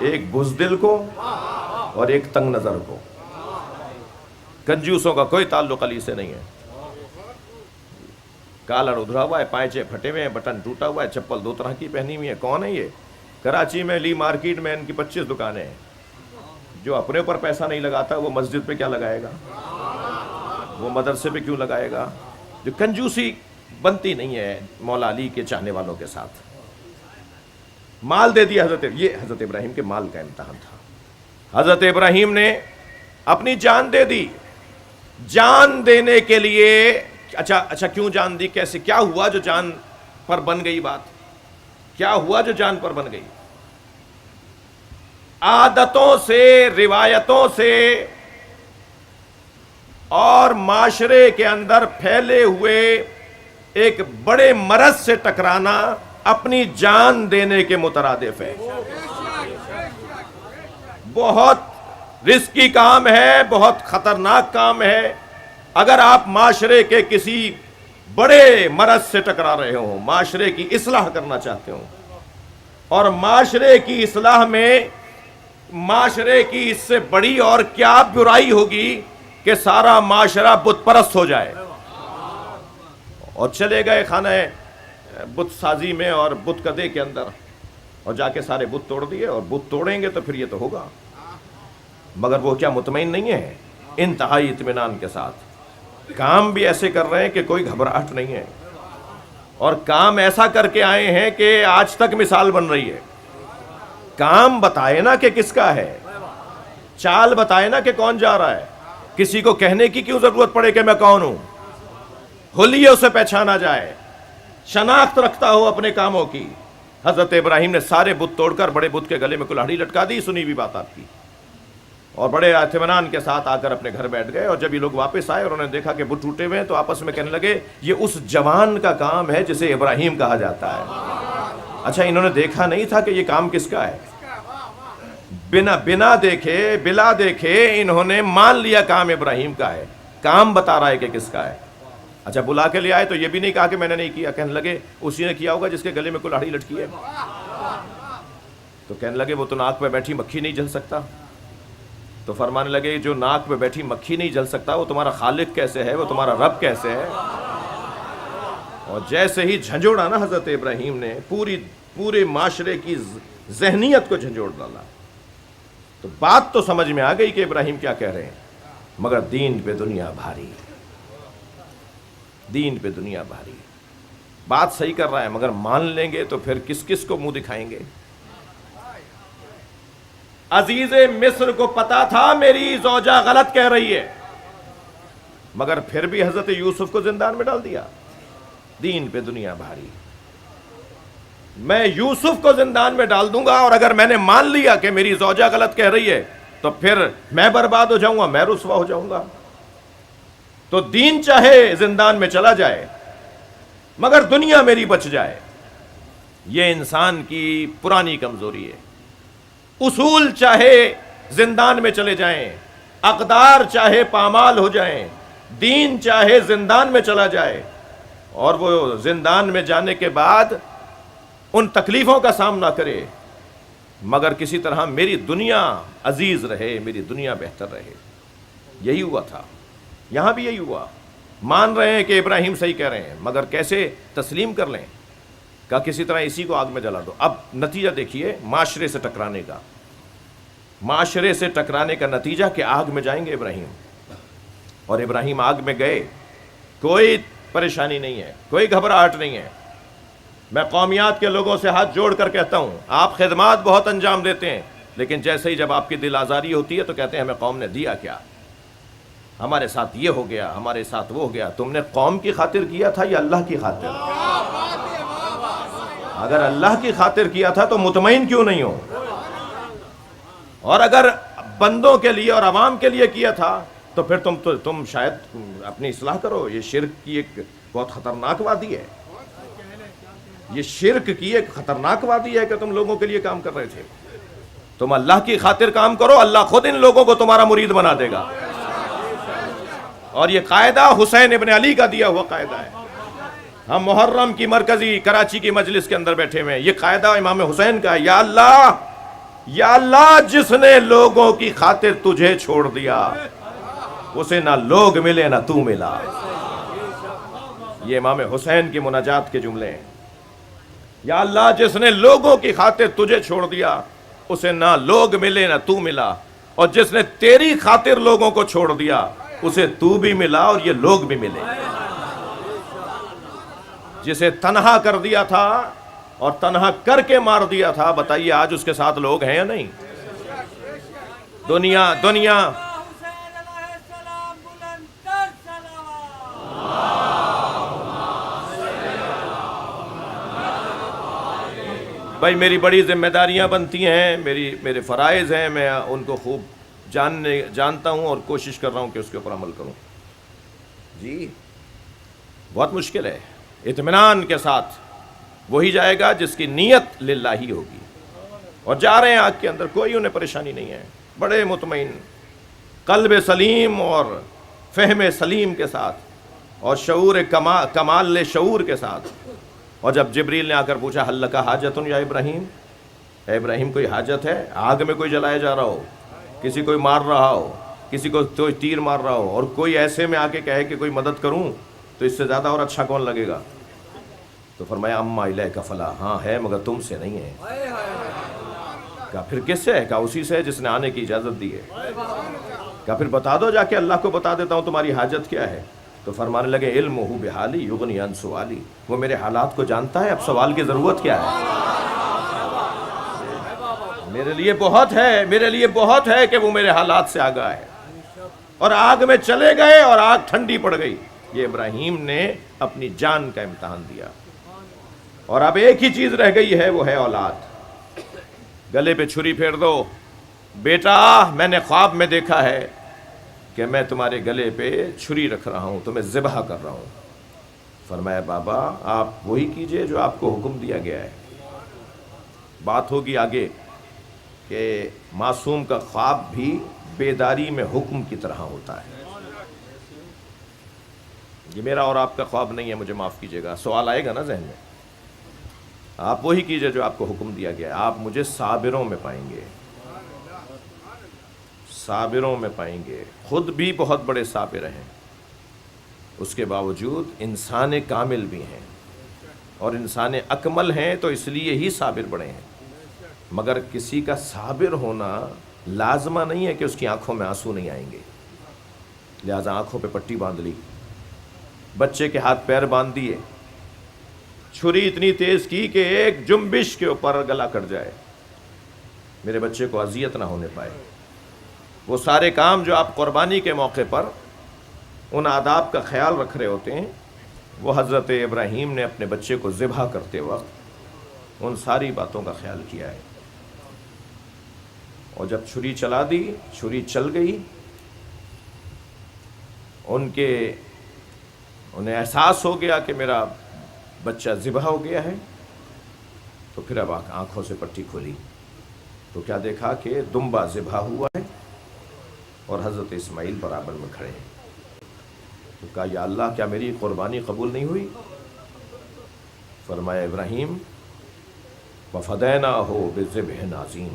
ایک بزدل کو، اور ایک تنگ نظر کو. کنجوسوں کا کوئی تعلق علی سے نہیں ہے. کالر ادھرا ہوا ہے، پائچے پھٹے ہوئے ہیں، بٹن ٹوٹا ہوا ہے، چپل 2 طرح کی پہنی ہوئی ہے. کون ہے یہ؟ کراچی میں لی مارکیٹ میں ان کی 25 دکانیں ہیں. جو اپنے اوپر پیسہ نہیں لگاتا وہ مسجد پہ کیا لگائے گا؟ وہ مدرسے پہ کیوں لگائے گا؟ جو کنجوسی بنتی نہیں ہے مولا علی کے چاہنے والوں کے ساتھ. مال دے دیا یہ حضرت ابراہیم کے مال کا امتحان تھا. حضرت ابراہیم نے اپنی جان دے دی. جان دینے کے لیے اچھا کیوں جان دی؟ کیسے؟ کیا ہوا جو جان پر بن گئی بات؟ کیا ہوا جو جان پر بن گئی؟ عادتوں سے، روایتوں سے اور معاشرے کے اندر پھیلے ہوئے ایک بڑے مرض سے ٹکرانا اپنی جان دینے کے مترادف ہے. بہت رسکی کام ہے، بہت خطرناک کام ہے. اگر آپ معاشرے کے کسی بڑے مرض سے ٹکرا رہے ہوں، معاشرے کی اصلاح کرنا چاہتے ہوں، اور معاشرے کی اصلاح میں معاشرے کی اس سے بڑی اور کیا برائی ہوگی کہ سارا معاشرہ بت پرست ہو جائے. اور چلے گئے خانہ بت سازی میں اور بت کدے کے اندر، اور جا کے سارے بت توڑ دیے. اور بت توڑیں گے تو پھر یہ تو ہوگا، مگر وہ کیا مطمئن نہیں ہے؟ انتہائی اطمینان کے ساتھ کام بھی ایسے کر رہے ہیں کہ کوئی گھبراہٹ نہیں ہے، اور کام ایسا کر کے آئے ہیں کہ آج تک مثال بن رہی ہے. کام بتائے نا کہ کس کا ہے، چال بتائے نا کہ کون جا رہا ہے. کسی کو کہنے کی کیوں ضرورت پڑے کہ میں کون ہوں؟ حلیوں سے پہچانا جائے، شناخت رکھتا ہو اپنے کاموں کی. حضرت ابراہیم نے سارے بت توڑ کر بڑے بت کے گلے میں کلاڑی لٹکا دی. سنی بھی بات آپ کی. اور بڑے اطمینان کے ساتھ آ کر اپنے گھر بیٹھ گئے. اور جب یہ لوگ واپس آئے اور انہوں نے دیکھا کہ بت ٹوٹے ہوئے ہیں تو آپس میں کہنے لگے یہ اس جوان کا کام ہے جسے ابراہیم کہا جاتا ہے. اچھا انہوں نے دیکھا نہیں تھا کہ یہ کام کس کا ہے؟ بنا دیکھے، بلا دیکھے انہوں نے مان لیا کام ابراہیم کا ہے. کام بتا رہا ہے کہ کس کا ہے. اچھا بلا کے لے آئے تو یہ بھی نہیں کہا کہ میں نے نہیں کیا. کہنے لگے اسی نے کیا ہوگا جس کے گلے میں کلاڑی لٹکی ہے. تو کہنے لگے وہ تو ناک پہ بیٹھی مکھی نہیں جل سکتا. تو فرمانے لگے جو ناک پہ بیٹھی مکھی نہیں جل سکتا وہ تمہارا خالق کیسے ہے, وہ تمہارا رب کیسے ہے. اور جیسے ہی جھنجھوڑا نا حضرت ابراہیم نے, پورے معاشرے کی ذہنیت کو جھنجھوڑ ڈالا. تو بات تو سمجھ میں آ گئی کہ ابراہیم کیا کہہ رہے ہیں, مگر دین پہ دنیا بھاری, دین پہ دنیا بھاری. بات صحیح کر رہا ہے مگر مان لیں گے تو پھر کس کس کو منہ دکھائیں گے. عزیز مصر کو پتا تھا میری زوجہ غلط کہہ رہی ہے, مگر پھر بھی حضرت یوسف کو زندان میں ڈال دیا. دین پہ دنیا بھاری. میں یوسف کو زندان میں ڈال دوں گا, اور اگر میں نے مان لیا کہ میری زوجہ غلط کہہ رہی ہے تو پھر میں برباد ہو جاؤں گا, میں رسوا ہو جاؤں گا. تو دین چاہے زندان میں چلا جائے مگر دنیا میری بچ جائے. یہ انسان کی پرانی کمزوری ہے. اصول چاہے زندان میں چلے جائیں, اقدار چاہے پامال ہو جائیں, دین چاہے زندان میں چلا جائے, اور وہ زندان میں جانے کے بعد ان تکلیفوں کا سامنا کرے, مگر کسی طرح میری دنیا عزیز رہے, میری دنیا بہتر رہے. یہی ہوا تھا, یہاں بھی یہی ہوا. مان رہے ہیں کہ ابراہیم صحیح کہہ رہے ہیں, مگر کیسے تسلیم کر لیں. کہا کسی طرح اسی کو آگ میں جلا دو. اب نتیجہ دیکھیے معاشرے سے ٹکرانے کا, معاشرے سے ٹکرانے کا نتیجہ کہ آگ میں جائیں گے ابراہیم. اور ابراہیم آگ میں گئے, کوئی پریشانی نہیں ہے, کوئی گھبراہٹ نہیں ہے. میں قومیات کے لوگوں سے ہاتھ جوڑ کر کہتا ہوں, آپ خدمات بہت انجام دیتے ہیں, لیکن جیسے ہی جب آپ کی دل آزاری ہوتی ہے تو کہتے ہیں ہمیں قوم نے دیا کیا, ہمارے ساتھ یہ ہو گیا, ہمارے ساتھ وہ ہو گیا. تم نے قوم کی خاطر کیا تھا یا اللہ کی خاطر؟ اگر اللہ کی خاطر کیا تھا تو مطمئن کیوں نہیں ہو؟ اور اگر بندوں کے لیے اور عوام کے لیے کیا تھا تو پھر تم شاید اپنی اصلاح کرو. یہ شرک کی ایک بہت خطرناک وادی ہے, یہ شرک کی ایک خطرناک وادی ہے کہ تم لوگوں کے لیے کام کر رہے تھے. تم اللہ کی خاطر کام کرو, اللہ خود ان لوگوں کو تمہارا مرید بنا دے گا. اور یہ قاعدہ حسین ابن علی کا دیا ہوا قاعدہ ہے. ہم محرم کی مرکزی کراچی کی مجلس کے اندر بیٹھے ہوئے ہیں, یہ قاعدہ امام حسین کا ہے. یا اللہ جس نے لوگوں کی خاطر تجھے چھوڑ دیا اسے نہ لوگ ملے نہ تو ملا. یہ امام حسین کی مناجات کے جملے ہیں. یا اللہ جس نے لوگوں کی خاطر تجھے چھوڑ دیا اسے نہ لوگ ملے نہ تو ملا, اور جس نے تیری خاطر لوگوں کو چھوڑ دیا اسے تو بھی ملا اور یہ لوگ بھی ملے. جسے تنہا کر دیا تھا اور تنہا کر کے مار دیا تھا, بتائیے آج اس کے ساتھ لوگ ہیں یا نہیں؟ دنیا حسین علیہ السلام بلند تر صلوات. بھائی میری بڑی ذمہ داریاں بنتی ہیں, میرے فرائض ہیں, میں ان کو خوب جانتا ہوں اور کوشش کر رہا ہوں کہ اس کے اوپر عمل کروں. جی بہت مشکل ہے. اطمینان کے ساتھ وہی جائے گا جس کی نیت للہ ہوگی. اور جا رہے ہیں آگ کے اندر, کوئی انہیں پریشانی نہیں ہے, بڑے مطمئن, قلب سلیم اور فہم سلیم کے ساتھ, اور شعور کمال شعور کے ساتھ. اور جب جبریل نے آ کر پوچھا حل لک حاجت یا ابراہیم, اے ابراہیم کوئی حاجت ہے؟ آگ میں کوئی جلایا جا رہا ہو, کسی کوئی مار رہا ہو, کسی کو کوئی تیر مار رہا ہو, اور کوئی ایسے میں آ کے کہے کہ کوئی مدد کروں, تو اس سے زیادہ اور اچھا کون لگے گا؟ تو فرمایا اما الیک فلا, ہاں ہے مگر تم سے نہیں ہے. کہا پھر کس سے ہے؟ کہا اسی سے ہے جس نے آنے کی اجازت دی ہے. کہا پھر بتا دو جا کے, اللہ کو بتا دیتا ہوں تمہاری حاجت کیا ہے. تو فرمانے لگے علمہ بحالی یغنی عن سوالی, وہ میرے حالات کو جانتا ہے, اب سوال کی ضرورت کیا ہے. میرے لیے بہت ہے کہ وہ میرے حالات سے آگاہ ہے. اور آگ میں چلے گئے اور آگ ٹھنڈی پڑ گئی. یہ ابراہیم نے اپنی جان کا امتحان دیا. اور اب ایک ہی چیز رہ گئی ہے, وہ ہے اولاد. گلے پہ چھری پھیر دو, بیٹا میں نے خواب میں دیکھا ہے کہ میں تمہارے گلے پہ چھری رکھ رہا ہوں, تمہیں ذبح کر رہا ہوں. فرمایا بابا آپ وہی کیجئے جو آپ کو حکم دیا گیا ہے. بات ہوگی آگے کہ معصوم کا خواب بھی بیداری میں حکم کی طرح ہوتا ہے. یہ میرا اور آپ کا خواب نہیں ہے, مجھے معاف کیجیے گا. سوال آئے گا نا ذہن میں, آپ وہی کیجئے جو آپ کو حکم دیا گیا ہے. آپ مجھے صابروں میں پائیں گے، صابروں میں پائیں گے. خود بھی بہت بڑے صابر ہیں، اس کے باوجود انسان کامل بھی ہیں اور انسان اکمل ہیں، تو اس لیے ہی صابر بڑے ہیں. مگر کسی کا صابر ہونا لازمہ نہیں ہے کہ اس کی آنکھوں میں آنسو نہیں آئیں گے، لہٰذا آنکھوں پہ پٹی باندھ لی، بچے کے ہاتھ پیر باندھ دیے، چھری اتنی تیز کی کہ ایک جنبش کے اوپر گلا کٹ جائے، میرے بچے کو اذیت نہ ہونے پائے. وہ سارے کام جو آپ قربانی کے موقع پر ان آداب کا خیال رکھ رہے ہوتے ہیں، وہ حضرت ابراہیم نے اپنے بچے کو ذبح کرتے وقت ان ساری باتوں کا خیال کیا ہے. اور جب چھری چلا دی، چھری چل گئی، انہیں احساس ہو گیا کہ میرا بچہ ذبح ہو گیا ہے، تو پھر اب آنکھوں سے پٹی کھولی تو کیا دیکھا کہ دمبا ذبح ہوا ہے اور حضرت اسماعیل برابر میں کھڑے ہیں. تو کہا یا اللہ، کیا میری قربانی قبول نہیں ہوئی؟ فرمایا ابراہیم وَفَدَيْنَاهُ بِذِبْحٍ عَظِيمٍ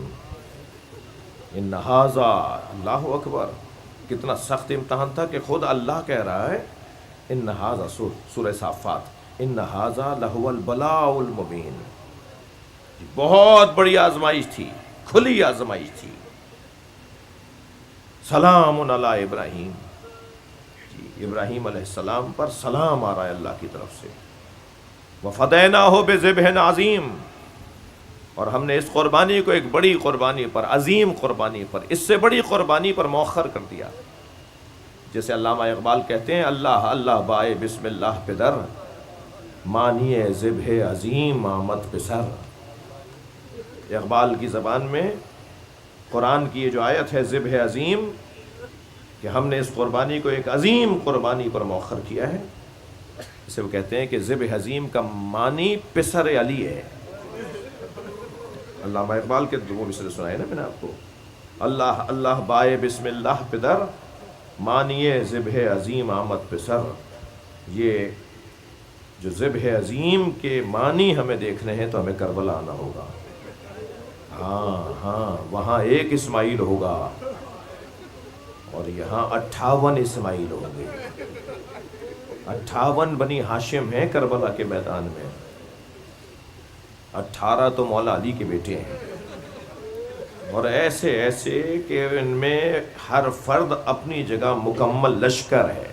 ان ھذا، اللہ اکبر، کتنا سخت امتحان تھا کہ خود اللہ کہہ رہا ہے ان ھذا، سورہ صافات، ان ھذا لَھُوَ الْبَلَاءُ الْمُبِينُ، بہت بڑی آزمائش تھی، کھلی آزمائش تھی. سلام علی ابراہیم، ابراہیم علیہ السلام پر سلام آ رہا ہے اللہ کی طرف سے. وَفَدَيْنَاهُ بِذِبْحٍ عَظِيمٍ، اور ہم نے اس قربانی کو ایک بڑی قربانی پر، عظیم قربانی پر، اس سے بڑی قربانی پر مؤخر کر دیا. جیسے علامہ اقبال کہتے ہیں اللہ اللہ بائے بسم اللہ پدر، مانیے ذبح عظیم آمد پسر. اقبال کی زبان میں قرآن کی یہ جو آیت ہے ذبح عظیم، کہ ہم نے اس قربانی کو ایک عظیم قربانی پر مؤخر کیا ہے، اسے وہ کہتے ہیں کہ ذبح عظیم کا معنی پسر علی ہے. علامہ اقبال کے دو مصرے سنائے نا میں نے آپ کو، اللہ اللہ بائے بسم اللہ پدر، مانیے ذبح عظیم آمد پسر. یہ جو ذبح عظیم کے معنی ہمیں دیکھنے ہیں تو ہمیں کربلا آنا ہوگا. ہاں وہاں ایک اسماعیل ہوگا اور یہاں 58 اسماعیل ہوں گے. 58 بنی ہاشم ہیں کربلا کے میدان میں، 18 تو مولا علی کے بیٹے ہیں، اور ایسے ایسے کہ ان میں ہر فرد اپنی جگہ مکمل لشکر ہے،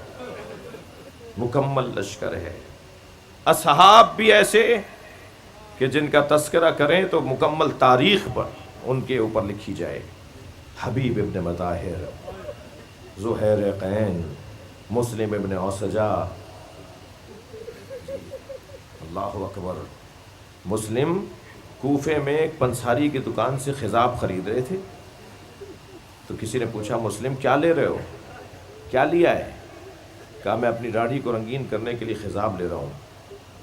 مکمل لشکر ہے. اصحاب بھی ایسے کہ جن کا تذکرہ کریں تو مکمل تاریخ پر ان کے اوپر لکھی جائے. حبیب ابن مطاہر، زہیر قین، مسلم ابن اوسجا، اللہ اکبر. مسلم کوفے میں ایک پنساری کی دکان سے خضاب خرید رہے تھے، تو کسی نے پوچھا مسلم کیا لے رہے ہو، کیا لیا ہے؟ کہا میں اپنی داڑھی کو رنگین کرنے کے لیے خضاب لے رہا ہوں.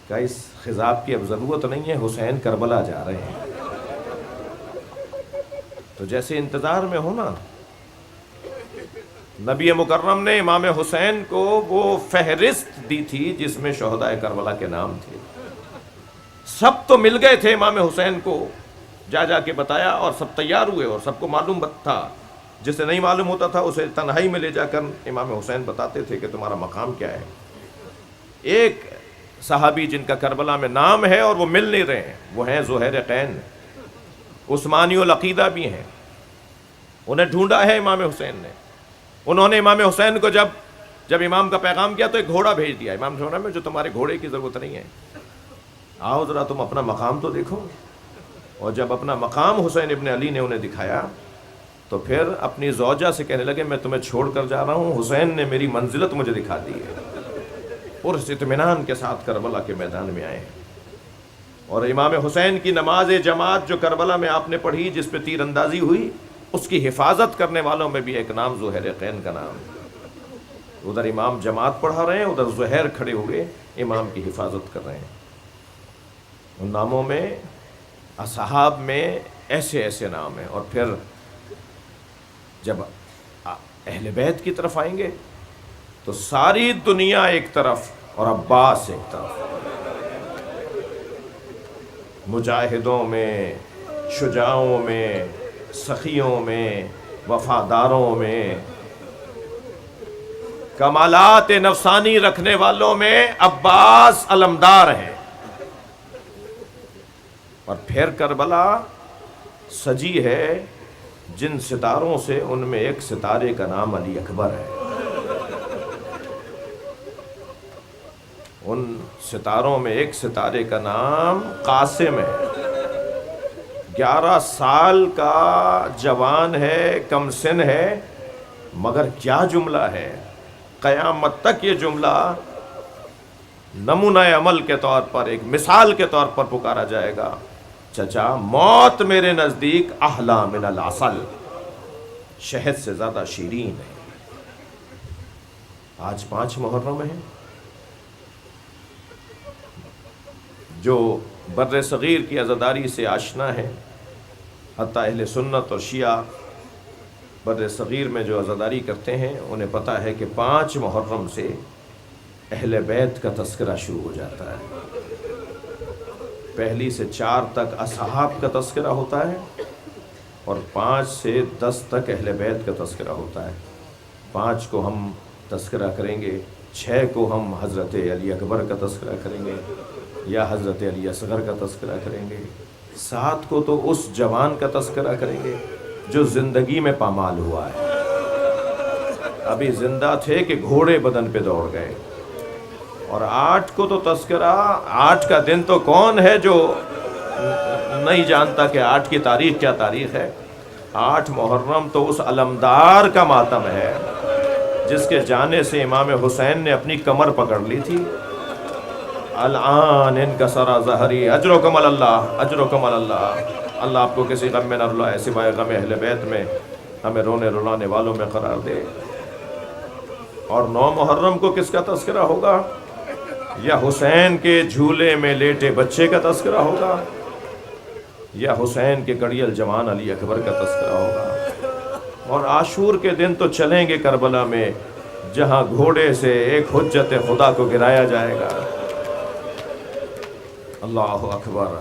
کہا اس خضاب کی اب ضرورت نہیں ہے، حسین کربلا جا رہے ہیں. تو جیسے انتظار میں ہونا، نبی مکرم نے امام حسین کو وہ فہرست دی تھی جس میں شہدائے کربلا کے نام تھے. سب تو مل گئے تھے امام حسین کو، جا کے بتایا اور سب تیار ہوئے اور سب کو معلوم تھا. جسے نہیں معلوم ہوتا تھا اسے تنہائی میں لے جا کر امام حسین بتاتے تھے کہ تمہارا مقام کیا ہے. ایک صحابی جن کا کربلا میں نام ہے اور وہ مل نہیں رہے ہیں، وہ ہیں زہیر قین، عثمانی العقیدہ بھی ہیں. انہیں ڈھونڈا ہے امام حسین نے. انہوں نے امام حسین کو جب امام کا پیغام کیا تو ایک گھوڑا بھیج دیا. امام نے فرمایا جو تمہارے گھوڑے کی ضرورت نہیں ہے، آؤ ذرا تم اپنا مقام تو دیکھو. اور جب اپنا مقام حسین ابن علی نے انہیں دکھایا تو پھر اپنی زوجہ سے کہنے لگے میں تمہیں چھوڑ کر جا رہا ہوں، حسین نے میری منزلت مجھے دکھا دی ہے. اور اس اطمینان کے ساتھ کربلا کے میدان میں آئے. اور امام حسین کی نماز جماعت جو کربلا میں آپ نے پڑھی، جس پہ تیر اندازی ہوئی، اس کی حفاظت کرنے والوں میں بھی ایک نام زہیر قین کا نام. ادھر امام جماعت پڑھا رہے ہیں، ادھر زہیر کھڑے ہوئے امام کی حفاظت کر رہے ہیں. ان ناموں میں، اصحاب میں ایسے ایسے نام ہیں. اور پھر جب اہل بیت کی طرف آئیں گے تو ساری دنیا ایک طرف اور عباس ایک طرف. مجاہدوں میں، شجاعوں میں، سخیوں میں، وفاداروں میں، کمالات نفسانی رکھنے والوں میں عباس علمدار ہیں۔ اور پھر کربلا سجی ہے جن ستاروں سے، ان میں ایک ستارے کا نام علی اکبر ہے۔ ان ستاروں میں ایک ستارے کا نام قاسم ہے۔ 11 سال کا جوان ہے، کم سن ہے، مگر کیا جملہ ہے! قیامت تک یہ جملہ نمونہ عمل کے طور پر، ایک مثال کے طور پر پکارا جائے گا، چچا موت میرے نزدیک احلی من العسل، شہد سے زیادہ شیرین ہے۔ آج 5 محرم ہے۔ جو بر صغیر کی عزاداری سے آشنا ہے، حتیٰ اہل سنت اور شیعہ بر صغیر میں جو عزاداری کرتے ہیں انہیں پتہ ہے کہ 5 محرم سے اہل بیت کا تذکرہ شروع ہو جاتا ہے۔ 1 سے 4 تک اصحاب کا تذکرہ ہوتا ہے، اور 5 سے 10 تک اہل بیت کا تذکرہ ہوتا ہے۔ 5 کو ہم تذکرہ کریں گے، 6 کو ہم حضرت علی اکبر کا تذکرہ کریں گے یا حضرت علی اصغر کا تذکرہ کریں گے، 7 کو تو اس جوان کا تذکرہ کریں گے جو زندگی میں پامال ہوا ہے، ابھی زندہ تھے کہ گھوڑے بدن پہ دوڑ گئے، اور 8 کو تو تذکرہ، 8 کا دن تو کون ہے جو نہیں جانتا کہ 8 کی تاریخ کیا تاریخ ہے۔ 8 محرم تو اس علمدار کا ماتم ہے جس کے جانے سے امام حسین نے اپنی کمر پکڑ لی تھی۔ الان انکسر ظہری اجرکم اللہ، اجرکم اللہ۔ اللہ آپ کو کسی غم میں نہ رلائے سوائے غم اہل بیت میں، ہمیں رونے رلانے والوں میں قرار دے۔ اور 9 محرم کو کس کا تذکرہ ہوگا؟ یا حسین کے جھولے میں لیٹے بچے کا تذکرہ ہوگا، یا حسین کے گڑیل جوان علی اکبر کا تذکرہ ہوگا۔ اور عاشور کے دن تو چلیں گے کربلا میں، جہاں گھوڑے سے ایک حجت خدا کو گرایا جائے گا۔ اللہ اکبر۔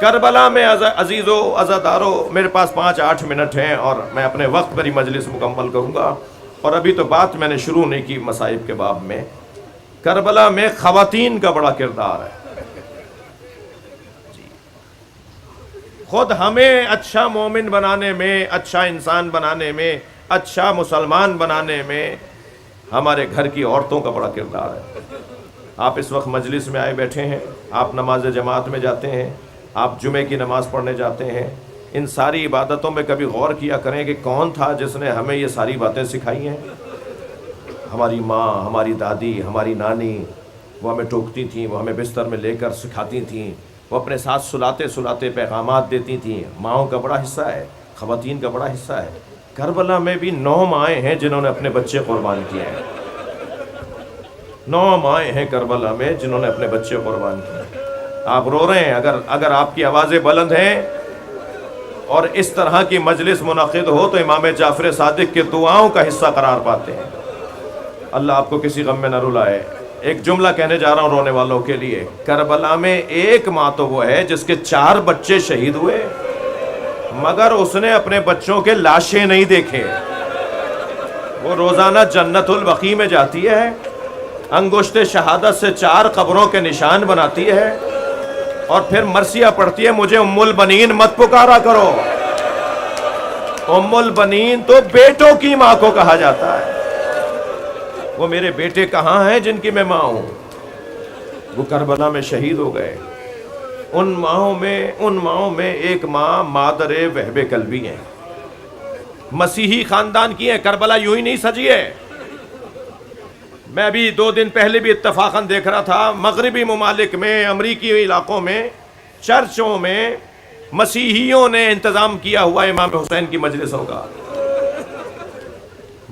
کربلا میں عزیزو عزادارو، میرے پاس 5-8 منٹ ہیں اور میں اپنے وقت پر ہی مجلس مکمل کروں گا، اور ابھی تو بات میں نے شروع نہیں کی مصائب کے باب میں۔ کربلا میں خواتین کا بڑا کردار ہے۔ خود ہمیں اچھا مومن بنانے میں، اچھا انسان بنانے میں، اچھا مسلمان بنانے میں ہمارے گھر کی عورتوں کا بڑا کردار ہے۔ آپ اس وقت مجلس میں آئے بیٹھے ہیں، آپ نماز جماعت میں جاتے ہیں، آپ جمعے کی نماز پڑھنے جاتے ہیں، ان ساری عبادتوں میں کبھی غور کیا کریں کہ کون تھا جس نے ہمیں یہ ساری باتیں سکھائی ہیں؟ ہماری ماں، ہماری دادی، ہماری نانی، وہ ہمیں ٹوکتی تھیں، وہ ہمیں بستر میں لے کر سکھاتی تھیں، وہ اپنے ساتھ سلاتے سلاتے پیغامات دیتی تھیں۔ ماؤں کا بڑا حصہ ہے، خواتین کا بڑا حصہ ہے۔ کربلا میں بھی 9 مائیں ہیں جنہوں نے اپنے بچے قربان کیے ہیں۔ 9 مائیں ہیں کربلا میں جنہوں نے اپنے بچے قربان کیے ہیں۔ آپ رو رہے ہیں، اگر آپ کی آوازیں بلند ہیں اور اس طرح کی مجلس منعقد ہو تو امام جعفر صادق کے دعاؤں کا حصہ قرار پاتے ہیں۔ اللہ آپ کو کسی غم میں نہ رلائے۔ ایک جملہ کہنے جا رہا ہوں رونے والوں کے لیے، کربلا میں ایک ماں تو وہ ہے جس کے 4 بچے شہید ہوئے، مگر اس نے اپنے بچوں کے لاشیں نہیں دیکھے۔ وہ روزانہ جنت البقیع میں جاتی ہے، انگشت شہادت سے 4 قبروں کے نشان بناتی ہے، اور پھر مرثیہ پڑھتی ہے، مجھے ام البنین مت پکارا کرو۔ ام البنین تو بیٹوں کی ماں کو کہا جاتا ہے۔ وہ میرے بیٹے کہاں ہیں جن کی میں ماں ہوں؟ وہ کربلا میں شہید ہو گئے۔ ان ماؤں میں ایک ماں مادر وہب کلبی ہیں، مسیحی خاندان کی ہیں۔ کربلا یوں ہی نہیں سجی ہے۔ میں ابھی 2 دن پہلے بھی اتفاقاً دیکھ رہا تھا، مغربی ممالک میں، امریکی علاقوں میں، چرچوں میں مسیحیوں نے انتظام کیا ہوا امام حسین کی مجلسوں کا۔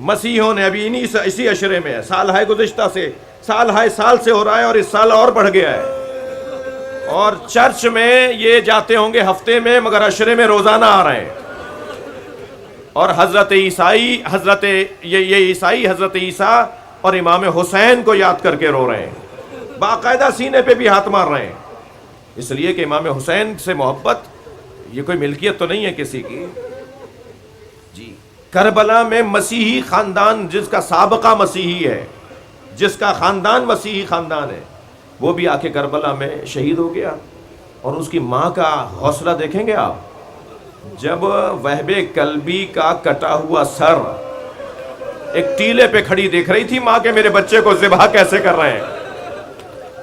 مسیحیوں نے ابھی اسی عشرے میں، سال ہائے گزشتہ سے، سال سے ہو رہا ہے، اور اس سال اور بڑھ گیا ہے، اور چرچ میں یہ جاتے ہوں گے ہفتے میں، مگر عشرے میں روزانہ آ رہے ہیں، اور حضرت عیسائی حضرت عیسیٰ اور امام حسین کو یاد کر کے رو رہے ہیں، باقاعدہ سینے پہ بھی ہاتھ مار رہے ہیں۔ اس لیے کہ امام حسین سے محبت یہ کوئی ملکیت تو نہیں ہے کسی کی جی. کربلا میں مسیحی خاندان جس کا سابقہ مسیحی ہے، جس کا خاندان مسیحی خاندان ہے، وہ بھی آ کے کربلا میں شہید ہو گیا. اور اس کی ماں کا حوصلہ دیکھیں گے آپ، جب وہب کلبی کا کٹا ہوا سر ایک ٹیلے پہ کھڑی دیکھ رہی تھی ماں کے میرے بچے کو ذبح کیسے کر رہے ہیں،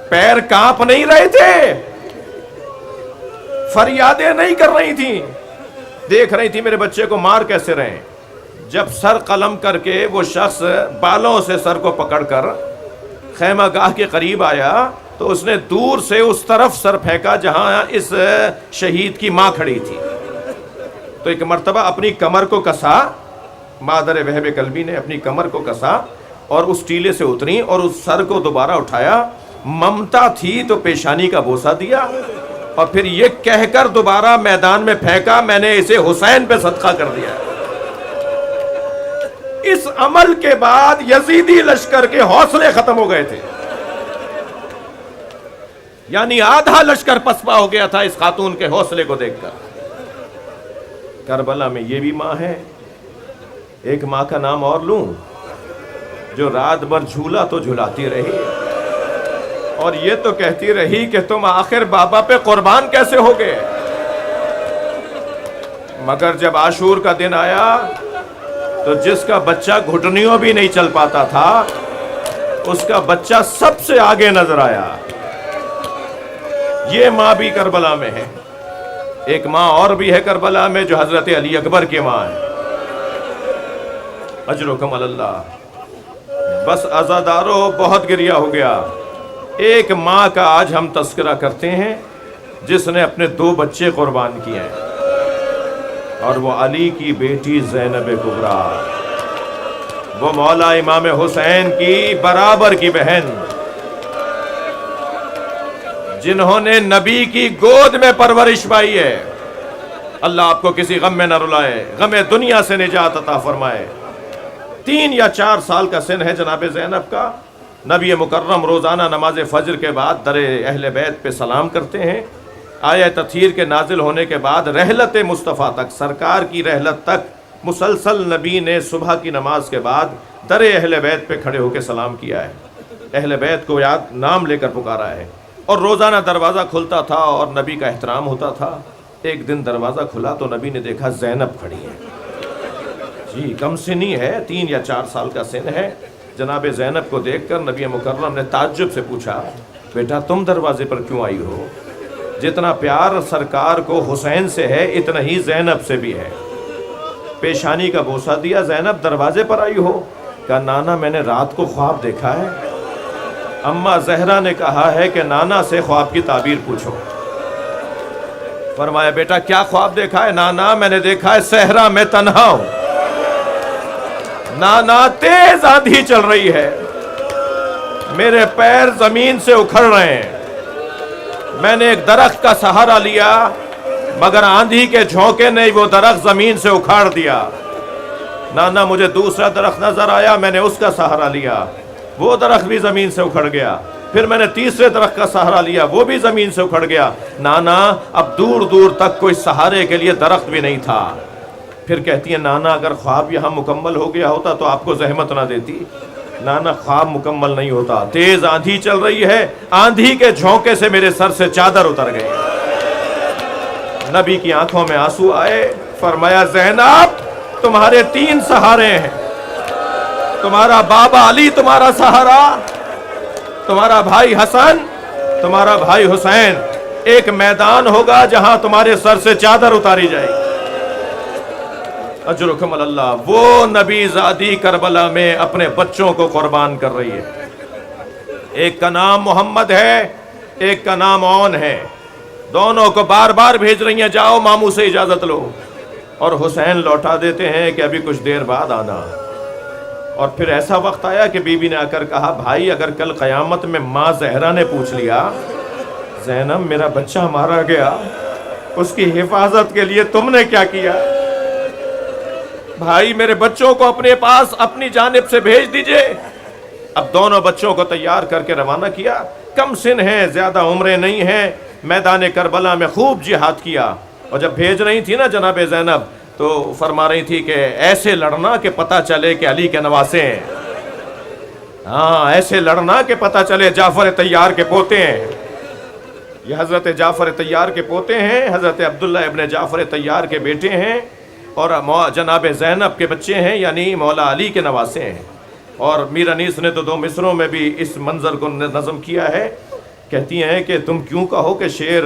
پیر کانپ نہیں رہے تھے، فریادیں نہیں کر رہی تھیں، دیکھ رہی تھی میرے بچے کو مار کیسے رہے ہیں. جب سر قلم کر کے وہ شخص بالوں سے سر کو پکڑ کر خیمہ گاہ کے قریب آیا تو اس نے دور سے اس طرف سر پھینکا جہاں اس شہید کی ماں کھڑی تھی. تو ایک مرتبہ اپنی کمر کو کسا، مادر وہب کلبی نے اپنی کمر کو کسا اور اس ٹیلے سے اتری اور اس سر کو دوبارہ اٹھایا. ممتا تھی تو پیشانی کا بوسہ دیا اور پھر یہ کہہ کر دوبارہ میدان میں پھینکا، میں نے اسے حسین پہ صدقہ کر دیا. اس عمل کے بعد یزیدی لشکر کے حوصلے ختم ہو گئے تھے، یعنی آدھا لشکر پسپا ہو گیا تھا اس خاتون کے حوصلے کو دیکھ کر. کربلا میں یہ بھی ماں ہے. ایک ماں کا نام اور لوں جو رات بھر جھولا تو جھلاتی رہی اور یہ تو کہتی رہی کہ تم آخر بابا پہ قربان کیسے ہو گئے. مگر جب عاشور کا دن آیا تو جس کا بچہ گھٹنیوں بھی نہیں چل پاتا تھا اس کا بچہ سب سے آگے نظر آیا. یہ ماں بھی کربلا میں ہے. ایک ماں اور بھی ہے کربلا میں جو حضرت علی اکبر کی ماں ہے. اجرکم اللہ. بس عزادارو بہت گریہ ہو گیا. ایک ماں کا آج ہم تذکرہ کرتے ہیں جس نے اپنے 2 بچے قربان کیے ہیں اور وہ علی کی بیٹی زینب کبریٰ، وہ مولا امام حسین کی برابر کی بہن، جنہوں نے نبی کی گود میں پرورش پائی ہے. اللہ آپ کو کسی غم میں نہ رلائے، غم دنیا سے نجات عطا فرمائے. 3 یا 4 سال کا سن ہے جناب زینب کا. نبی مکرم روزانہ نماز فجر کے بعد در اہل بیت پہ سلام کرتے ہیں. آیہ تطہیر کے نازل ہونے کے بعد رحلت مصطفیٰ تک، سرکار کی رحلت تک مسلسل نبی نے صبح کی نماز کے بعد در اہل بیت پہ کھڑے ہو کے سلام کیا ہے، اہل بیت کو یاد نام لے کر پکارا ہے. اور روزانہ دروازہ کھلتا تھا اور نبی کا احترام ہوتا تھا. ایک دن دروازہ کھلا تو نبی نے دیکھا زینب کھڑی ہے. جی کم سنی ہے، 3 یا 4 سال کا سن ہے. جناب زینب کو دیکھ کر نبی مکرم نے تعجب سے پوچھا، بیٹا تم دروازے پر کیوں آئی ہو؟ جتنا پیار سرکار کو حسین سے ہے اتنا ہی زینب سے بھی ہے. پیشانی کا بوسہ دیا. زینب دروازے پر آئی ہو؟ کہا نانا میں نے رات کو خواب دیکھا ہے. اماں زہرا نے کہا ہے کہ نانا سے خواب کی تعبیر پوچھو. فرمایا بیٹا کیا خواب دیکھا ہے؟ نانا میں نے دیکھا ہے صحرا میں تنہا ہوں. نانا تیز آندھی چل رہی ہے، میرے پیر زمین سے اکھڑ رہے ہیں. میں نے ایک درخت کا سہارا لیا مگر آندھی کے جھونکے نے وہ درخت زمین سے اکھاڑ دیا. نانا مجھے دوسرا درخت نظر آیا، میں نے اس کا سہارا لیا، وہ درخت بھی زمین سے اکھڑ گیا. پھر میں نے تیسرے درخت کا سہارا لیا، وہ بھی زمین سے اکھڑ گیا. نانا اب دور دور تک کوئی سہارے کے لیے درخت بھی نہیں تھا. پھر کہتی ہے نانا اگر خواب یہاں مکمل ہو گیا ہوتا تو آپ کو زحمت نہ دیتی. نانا خواب مکمل نہیں ہوتا، تیز آندھی چل رہی ہے، آندھی کے جھونکے سے میرے سر سے چادر اتر گئی. نبی کی آنکھوں میں آنسو آئے. فرمایا زینب تمہارے 3 سہارے ہیں، تمہارا بابا علی تمہارا سہارا، تمہارا بھائی حسن، تمہارا بھائی حسین. ایک میدان ہوگا جہاں تمہارے سر سے چادر اتاری جائے گی. اجرکم اللہ. وہ نبی زادی کربلا میں اپنے بچوں کو قربان کر رہی ہے. ایک کا نام محمد ہے، ایک کا نام اون ہے. دونوں کو بار بار بھیج رہی ہیں جاؤ ماموں سے اجازت لو، اور حسین لوٹا دیتے ہیں کہ ابھی کچھ دیر بعد آنا. اور پھر ایسا وقت آیا کہ بی بی نے آ کر کہا بھائی اگر کل قیامت میں ماں زہرا نے پوچھ لیا زینب میرا بچہ مارا گیا، اس کی حفاظت کے لیے تم نے کیا کیا؟ بھائی میرے بچوں کو اپنے پاس اپنی جانب سے بھیج دیجئے. اب دونوں بچوں کو تیار کر کے روانہ کیا. کم سن ہیں، زیادہ عمریں نہیں ہیں. میدان کربلا میں خوب جہاد کیا، اور جب بھیج رہی تھی نا جناب زینب تو فرما رہی تھی کہ ایسے لڑنا کہ پتہ چلے کہ علی کے نواسے ہیں، ہاں ایسے لڑنا کہ پتہ چلے جعفر طیار کے پوتے ہیں۔ یہ حضرت جعفر طیار کے پوتے ہیں، حضرت عبداللہ ابن جعفر طیار کے بیٹے ہیں، اور جناب زینب کے بچے ہیں، یعنی مولا علی کے نواسے ہیں۔ اور میر انیس نے تو 2 مصروں میں بھی اس منظر کو نظم کیا ہے، کہتی ہیں کہ تم کیوں کہو کہ شیر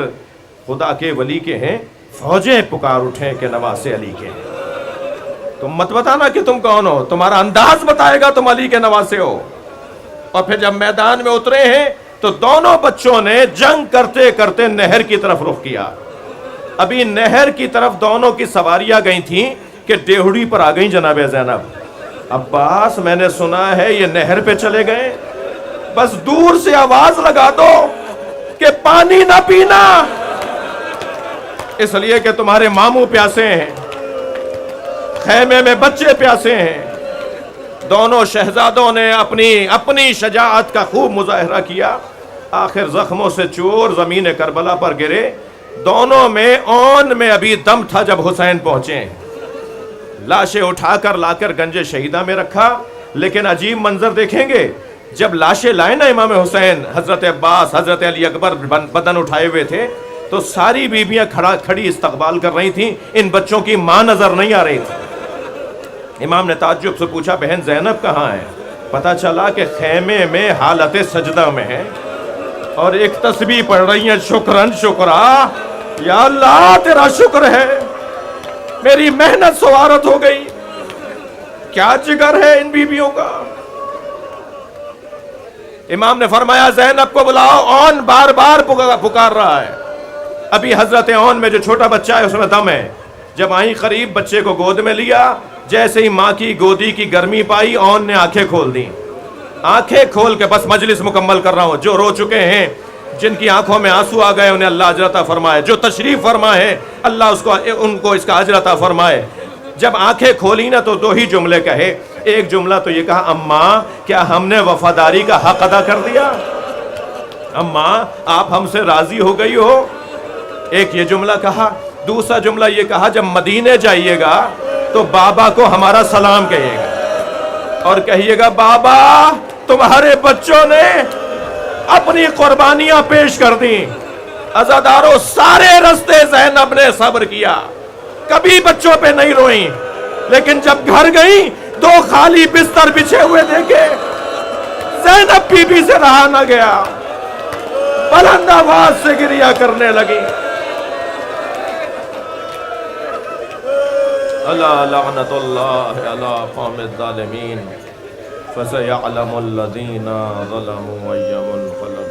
خدا کے ولی کے ہیں، فوجیں پکار اٹھیں کہ نواسے علی کے ہیں۔ تم مت بتانا کہ تم کون ہو، تمہارا انداز بتائے گا تم علی کے نواسے ہو۔ اور پھر جب میدان میں اترے ہیں تو دونوں بچوں نے جنگ کرتے کرتے نہر کی طرف رخ کیا۔ ابھی نہر کی طرف دونوں کی سواریاں گئی تھیں کہ ڈیہڑی پر آ گئیں جناب زینب۔ عباس میں نے سنا ہے یہ نہر پہ چلے گئے، بس دور سے آواز لگا دو کہ پانی نہ پینا، اس لیے کہ تمہارے ماموں پیاسے ہیں، خیمے میں بچے پیاسے ہیں۔ دونوں شہزادوں نے اپنی شجاعت کا خوب مظاہرہ کیا، آخر زخموں سے چور زمین کربلا پر گرے۔ دونوں میں اون میں ابھی دم تھا جب حسین پہنچے، لاشیں اٹھا کر لا کر گنج شہیدہ میں رکھا۔ لیکن عجیب منظر دیکھیں گے، جب لاشیں لائے نا امام حسین، حضرت عباس حضرت علی اکبر بدن اٹھائے ہوئے تھے، تو ساری بیویاں کھڑی استقبال کر رہی تھیں، ان بچوں کی ماں نظر نہیں آ رہی تھی۔ امام نے تعجب سے پوچھا بہن زینب کہاں ہے؟ پتہ چلا کہ خیمے میں حالت سجدہ میں ہے اور ایک تسبیح پڑھ رہی ہیں، شکرن شکرا، یا اللہ تیرا شکر ہے، میری محنت سوارت ہو گئی۔ کیا جگر ہے ان بیویوں کا۔ امام نے فرمایا زینب کو بلاؤ، اون بار بار پکار رہا ہے۔ ابھی حضرت اون میں جو چھوٹا بچہ ہے اس میں دم ہے۔ جب آئی قریب، بچے کو گود میں لیا، جیسے ہی ماں کی گودی کی گرمی پائی، اون نے آنکھیں کھول دیں۔ آنکھیں کھول کے بس مجلس مکمل کر رہا ہوں، جو رو چکے ہیں، جن کی آنکھوں میں آنسو آ گئے انہیں اللہ اجر عطا فرمائے، جو تشریف فرما ہے اللہ ان کو اس کا اجر عطا فرمائے۔ جب آنکھیں کھولی نا تو 2 ہی جملے کہے۔ ایک جملہ تو یہ کہا، اماں کیا ہم نے وفاداری کا حق ادا کر دیا؟ اماں آپ ہم سے راضی ہو گئی ہو؟ ایک یہ جملہ کہا۔ دوسرا جملہ یہ کہا، جب مدینے جائیے گا تو بابا کو ہمارا سلام کہیے گا اور کہیے گا بابا تمہارے بچوں نے اپنی قربانیاں پیش کر دیں۔ عزاداروں، سارے رستے زینب نے صبر کیا، کبھی بچوں پہ نہیں روئیں، لیکن جب گھر گئیں 2 خالی بستر بچھے ہوئے دیکھے، زینب بی بی سے رہا نہ گیا، بلند آواز سے گریہ کرنے لگی۔ الا لعنت اللہ علی قوم الظالمین فسیعلم الذین ظلموا ای منقلب۔